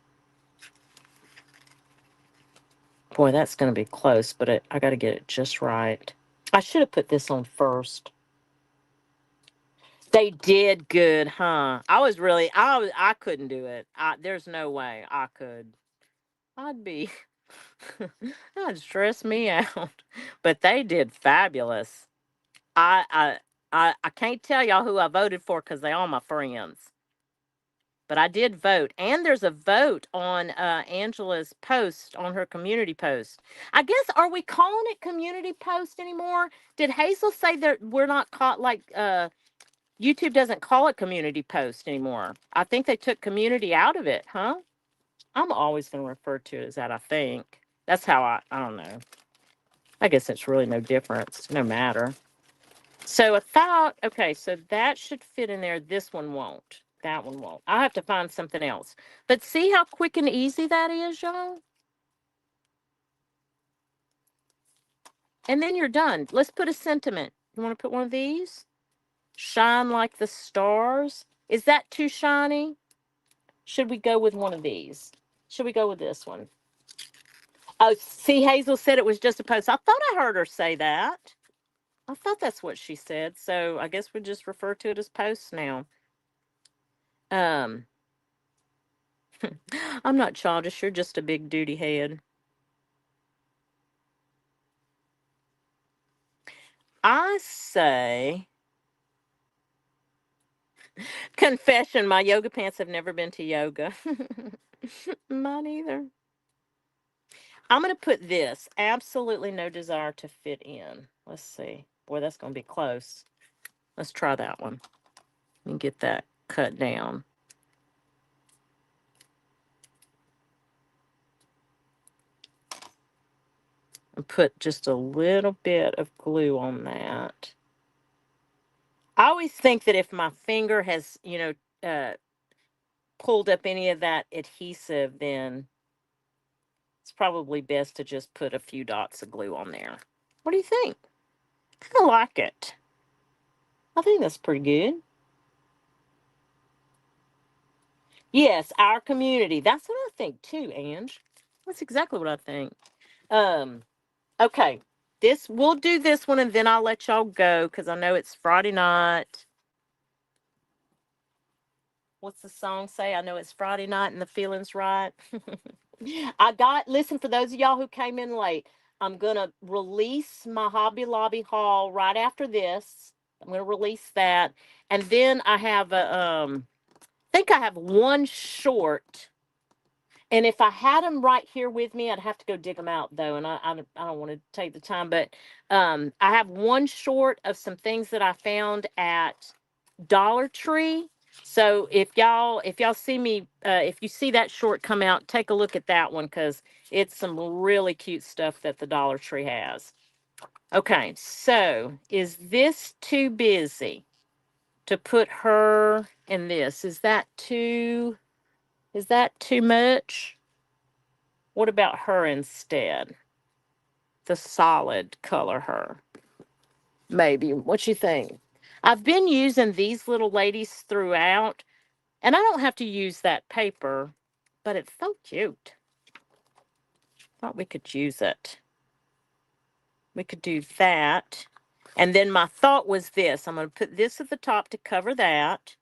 Boy, that's going to be close, but I got to get it just right. I should have put this on first. They did good, huh? I couldn't do it. There's no way I could. I'd be, that'd stress me out. But they did fabulous. I, I, I can't tell y'all who I voted for because they all my friends. But I did vote. And there's a vote on Angela's post, on her community post. I guess, are we calling it community post anymore? Did Hazel say that we're not caught like YouTube doesn't call it community post anymore? I think they took community out of it, huh? I'm always going to refer to it as that, I think. That's how I don't know. I guess it's really no difference, no matter. So I thought, okay, so that should fit in there. This one won't. That one won't. I'll have to find something else. But see how quick and easy that is, y'all? And then you're done. Let's put a sentiment. You want to put one of these? Shine like the stars. Is that too shiny? Should we go with one of these? Should we go with this one? Oh, see, Hazel said it was just a post. I thought I heard her say that. I thought that's what she said. So I guess we just refer to it as posts now. Um, I'm not childish. You're just a big duty head. I say, confession, my yoga pants have never been to yoga. Mine either. I'm going to put this. Absolutely no desire to fit in. Let's see. Boy, that's going to be close. Let's try that one and get that cut down. And put just a little bit of glue on that. I always think that if my finger has, pulled up any of that adhesive, then it's probably best to just put a few dots of glue on there. What do you think? I like it. I think that's pretty good. Yes, our community. That's what I think too, Ange. That's exactly what I think. Um, okay. We'll do this one and then I'll let y'all go because I know it's Friday night. What's the song say? I know it's Friday night and the feeling's right. Listen, for those of y'all who came in late, I'm going to release my Hobby Lobby haul right after this. I'm going to release that. And then I have I think I have one short. And if I had them right here with me, I'd have to go dig them out though. And I don't want to take the time, but I have one short of some things that I found at Dollar Tree. So if y'all see me, if you see that short come out, take a look at that one because it's some really cute stuff that the Dollar Tree has. Okay, so is this too busy to put her in this? Is that too much? What about her instead? The solid color her. Maybe. What you think? I've been using these little ladies throughout. And I don't have to use that paper, but it's so cute. Thought we could use it. We could do that. And then my thought was this. I'm going to put this at the top to cover that.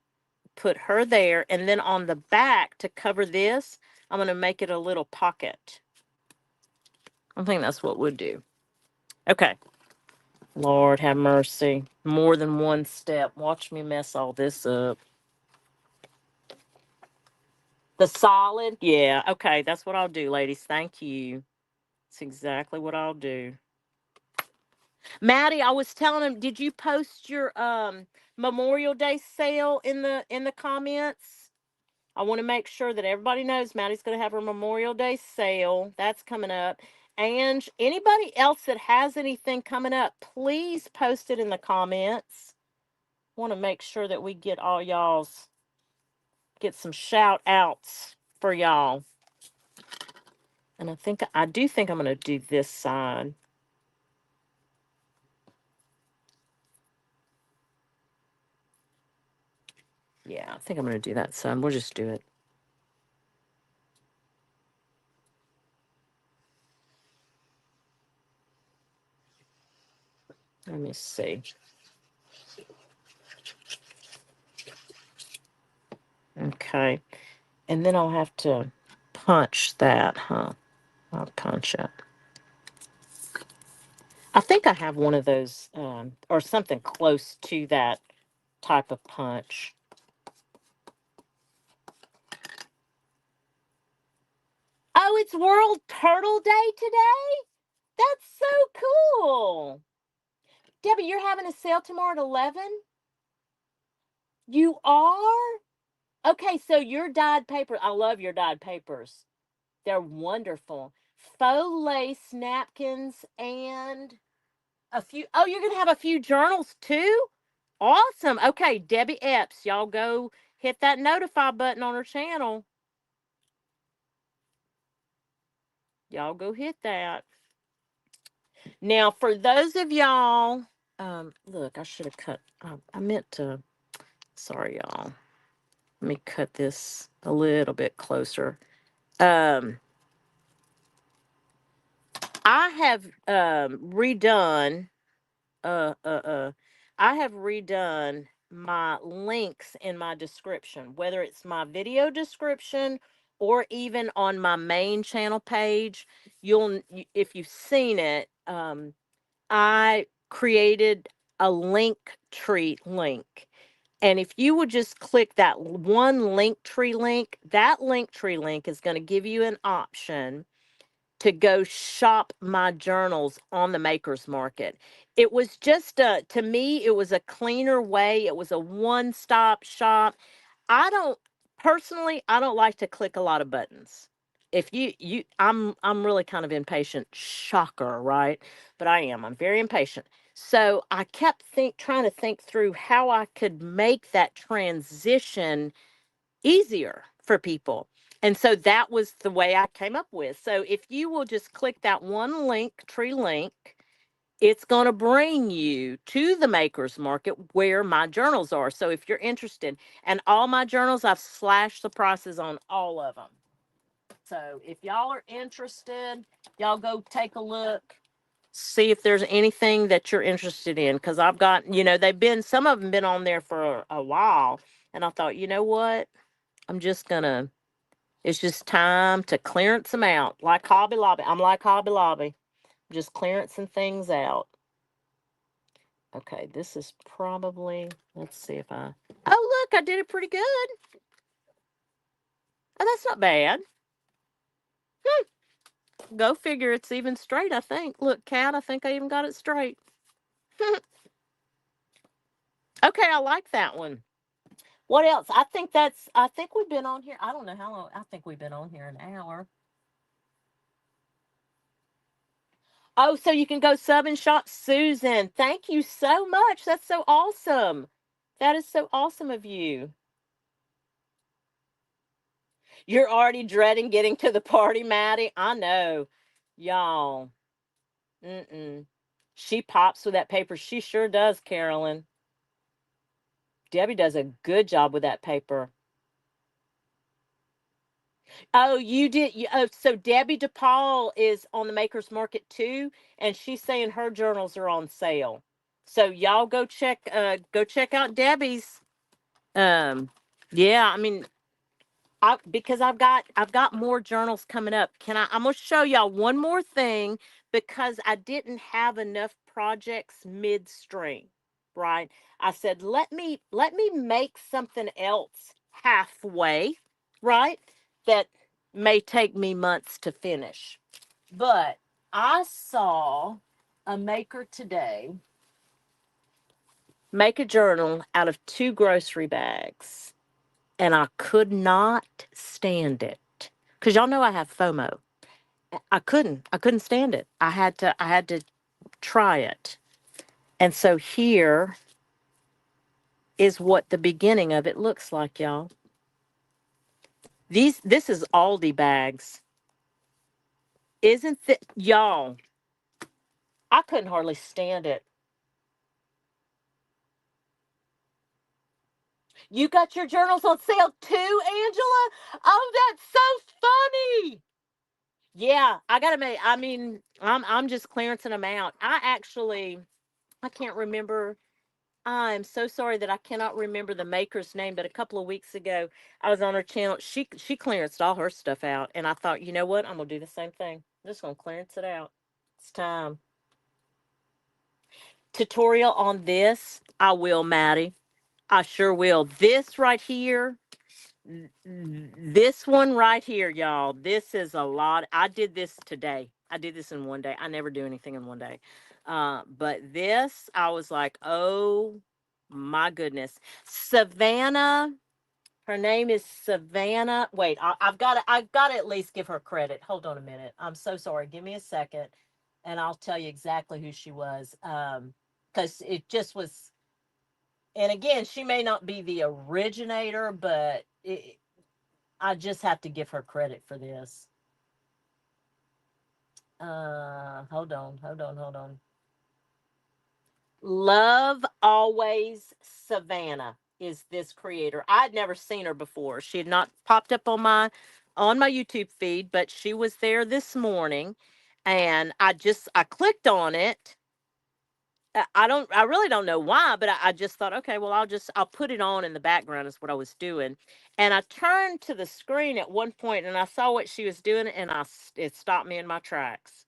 Put her there. And then on the back to cover this, I'm going to make it a little pocket. I think that's what we'll do. Okay. Lord have mercy. More than one step. Watch me mess all this up. The solid? Yeah. Okay. That's what I'll do, ladies. Thank you. That's exactly what I'll do. Maddie, I was telling him, did you post your Memorial Day sale in the comments? I want to make sure that everybody knows Maddie's going to have her Memorial Day sale. That's coming up. And anybody else that has anything coming up, please post it in the comments. I want to make sure that we get all y'all's, get some shout outs for y'all. And I do think I'm going to do this side. Yeah, I think I'm going to do that side. We'll just do it. Let me see. Okay. And then I'll have to punch that, huh? I'll punch it. I think I have one of those, or something close to that type of punch. Oh, it's World Turtle Day today? That's so cool. Debbie, you're having a sale tomorrow at 11? You are? Okay, so your dyed paper, I love your dyed papers. They're wonderful. Faux lace napkins and a few. Oh, you're going to have a few journals too? Awesome. Okay, Debbie Epps, y'all go hit that notify button on her channel. Y'all go hit that. Now, for those of y'all, look, I should have cut. I meant to. Sorry, y'all. Let me cut this a little bit closer. I have redone. Uh, uh, uh. I have redone my links in my description, whether it's my video description or even on my main channel page. If you've seen it, I created a link tree link. And if you would just click that one link tree link, that link tree link is going to give you an option to go shop my journals on the Makers Market. It was just to me, it was a cleaner way. It was a one-stop shop. I don't personally, I don't like to click a lot of buttons. If I'm really kind of impatient. Shocker, right? But I am. I'm very impatient. So I kept trying to think through how I could make that transition easier for people. And so that was the way I came up with. So if you will just click that one link, tree link, it's going to bring you to the Makers Market where my journals are. So if you're interested, and all my journals, I've slashed the prices on all of them. So if y'all are interested, y'all go take a look, see if there's anything that you're interested in. Because I've got, some of them been on there for a while. And I thought, you know what? I'm just going to it's just time to clearance them out. Like Hobby Lobby. I'm like Hobby Lobby. Just clearancing things out. Okay, this is probably, let's see if oh, look, I did it pretty good. Oh, that's not bad. Go figure, it's even straight, I think. Look, Cat, I think I even got it straight. Okay, I like that one. What else? I think we've been on here. I don't know how long. I think we've been on here an hour. Oh, so you can go sub and shop. Susan, thank you so much. That's so awesome. That is so awesome of you. You're already dreading getting to the party, Maddie. I know. Y'all. Mm-mm. She pops with that paper. She sure does, Carolyn. Debbie does a good job with that paper. Oh, you did. Oh, so Debbie DePaul is on the Makers Market too, and she's saying her journals are on sale. So y'all go check out Debbie's. Um, yeah, I mean, because I've got more journals coming up. I'm gonna show y'all one more thing because I didn't have enough projects midstream, right? I said let me make something else halfway, right? That may take me months to finish. But I saw a maker today make a journal out of 2 grocery bags, and I could not stand it. Cause y'all know I have FOMO. I couldn't stand it. I had to try it. And so here is what the beginning of it looks like, y'all. This is Aldi bags. Isn't that y'all? I couldn't hardly stand it. You got your journals on sale too, Angela? Oh, that's so funny. Yeah, I mean, I'm just clearancing them out. I can't remember. I'm so sorry that I cannot remember the maker's name, but a couple of weeks ago I was on her channel. She clearanced all her stuff out, and I thought, you know what? I'm gonna do the same thing. I'm just gonna clearance it out. It's time. Tutorial on this. I will, Maddie. I sure will. This right here. This one right here, y'all. This is a lot. I did this today. I did this in one day. I never do anything in one day. But this, I was like, oh my goodness. Savannah, her name is Savannah. Wait, I've got to at least give her credit. Hold on a minute. I'm so sorry. Give me a second, and I'll tell you exactly who she was. Because it just was, and again, she may not be the originator, but I just have to give her credit for this. Hold on. Love Always Savannah is this creator. I'd never seen her before. She had not popped up on my YouTube feed, but she was there this morning, and I clicked on it. I really don't know why, but I just thought, okay, well, I'll put it on in the background is what I was doing. And I turned to the screen at one point and I saw what she was doing, and it stopped me in my tracks.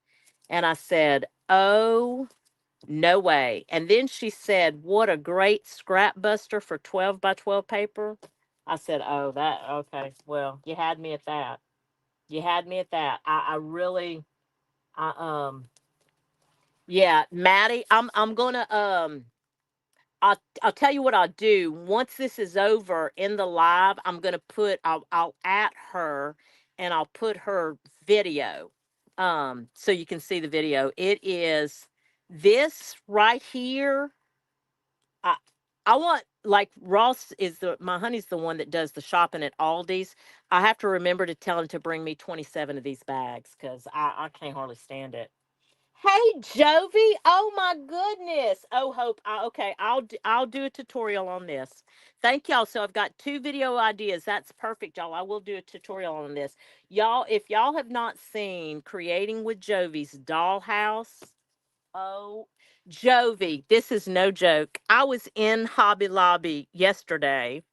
And I said, oh, no way. And then she said, what a great scrap buster for 12 by 12 paper. I said, oh, okay. Well, you had me at that. You had me at that. I really, I yeah, Maddie, I'm gonna I'll tell you what I'll do. Once this is over in the live, I'm gonna put I'll at her and I'll put her video. So you can see the video. It is this right here. I I want, like, Ross is the my honey's the one that does the shopping at Aldi's. I have to remember to tell him to bring me 27 of these bags because I can't hardly stand it. Hey, Jovi. Oh my goodness. Oh, Hope. Okay, I'll do a tutorial on this. Thank y'all. So I've got two video ideas. That's perfect, y'all. I will do a tutorial on this. Y'all, if y'all have not seen Creating with Jovi's dollhouse, oh, Jovi, this is no joke. I was in Hobby Lobby yesterday.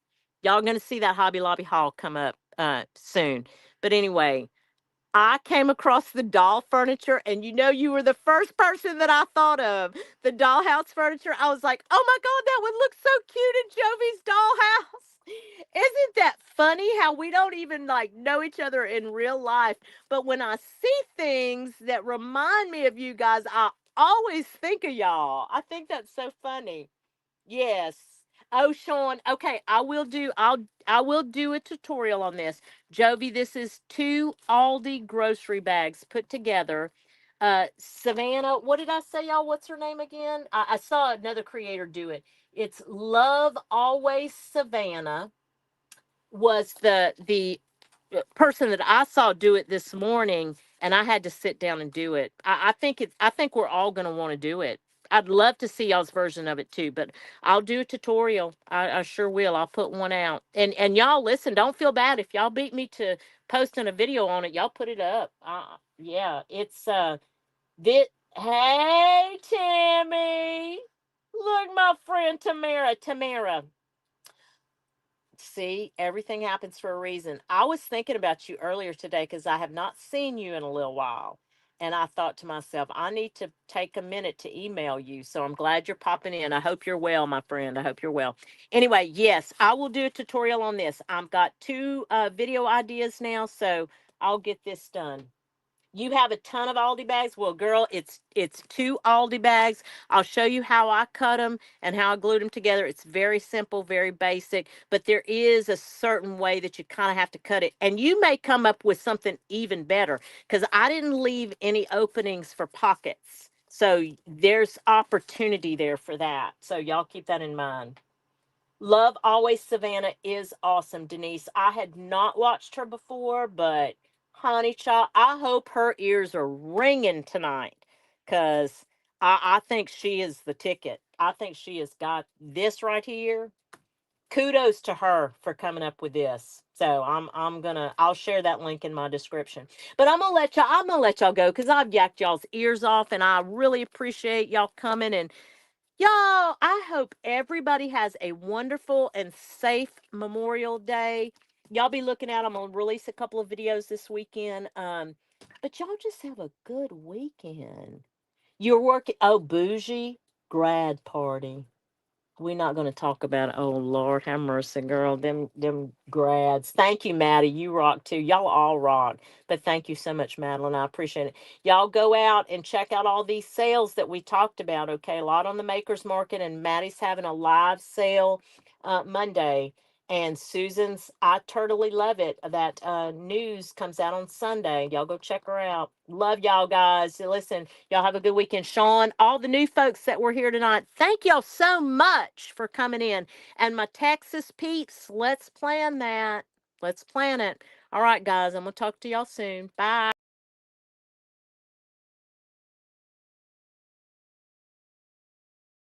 Y'all going to see that Hobby Lobby haul come up soon. But anyway, I came across the doll furniture, and you were the first person that I thought of. The dollhouse furniture. I was like, oh my God, that would look so cute in Jovi's dollhouse. Isn't that funny how we don't even like know each other in real life? But when I see things that remind me of you guys, I always think of y'all. I think that's so funny. Yes. Oh, Sean. Okay, I will do a tutorial on this. Jovi, this is two Aldi grocery bags put together. Savannah, what did I say, y'all? What's her name again? I saw another creator do it. It's Love Always Savannah was the person that I saw do it this morning, and I had to sit down and do it. I think we're all gonna want to do it. I'd love to see y'all's version of it too, but I'll do a tutorial. I sure will. I'll put one out. And y'all listen, don't feel bad if y'all beat me to posting a video on it. Y'all put it up. Yeah, it's this. Hey, Tammy. Look, my friend Tamara. See, everything happens for a reason. I was thinking about you earlier today because I have not seen you in a little while. And I thought to myself, I need to take a minute to email you. So I'm glad you're popping in. I hope you're well, my friend. I hope you're well. Anyway, yes, I will do a tutorial on this. I've got two video ideas now, so I'll get this done. You have a ton of Aldi bags. Well, girl, it's two Aldi bags. I'll show you how I cut them and how I glued them together. It's very simple, very basic, but there is a certain way that you kind of have to cut it. And you may come up with something even better because I didn't leave any openings for pockets. So there's opportunity there for that. So y'all keep that in mind. Love Always Savannah is awesome, Denise. I had not watched her before, but honey child, I hope her ears are ringing tonight because I think she is the ticket. I think she has got this right here. Kudos to her for coming up with this. So I'll share that link in my description. But I'm gonna let y'all go because I've yacked y'all's ears off, and I really appreciate y'all coming. And y'all, I hope everybody has a wonderful and safe Memorial Day. Y'all be looking out. I'm gonna release a couple of videos this weekend. But y'all just have a good weekend. You're working. Oh, bougie grad party. We're not going to talk about it. Oh Lord, have mercy, girl. Them grads. Thank you, Maddie. You rock too. Y'all all rock. But thank you so much, Madeline. I appreciate it. Y'all go out and check out all these sales that we talked about. Okay, a lot on the Makers Market, and Maddie's having a live sale Monday. And Susan's, I totally love it. That news comes out on Sunday. Y'all go check her out. Love y'all guys. Listen, y'all have a good weekend. Sean, all the new folks that were here tonight, thank y'all so much for coming in. And my Texas peeps, let's plan that. Let's plan it. All right, guys, I'm going to talk to y'all soon. Bye.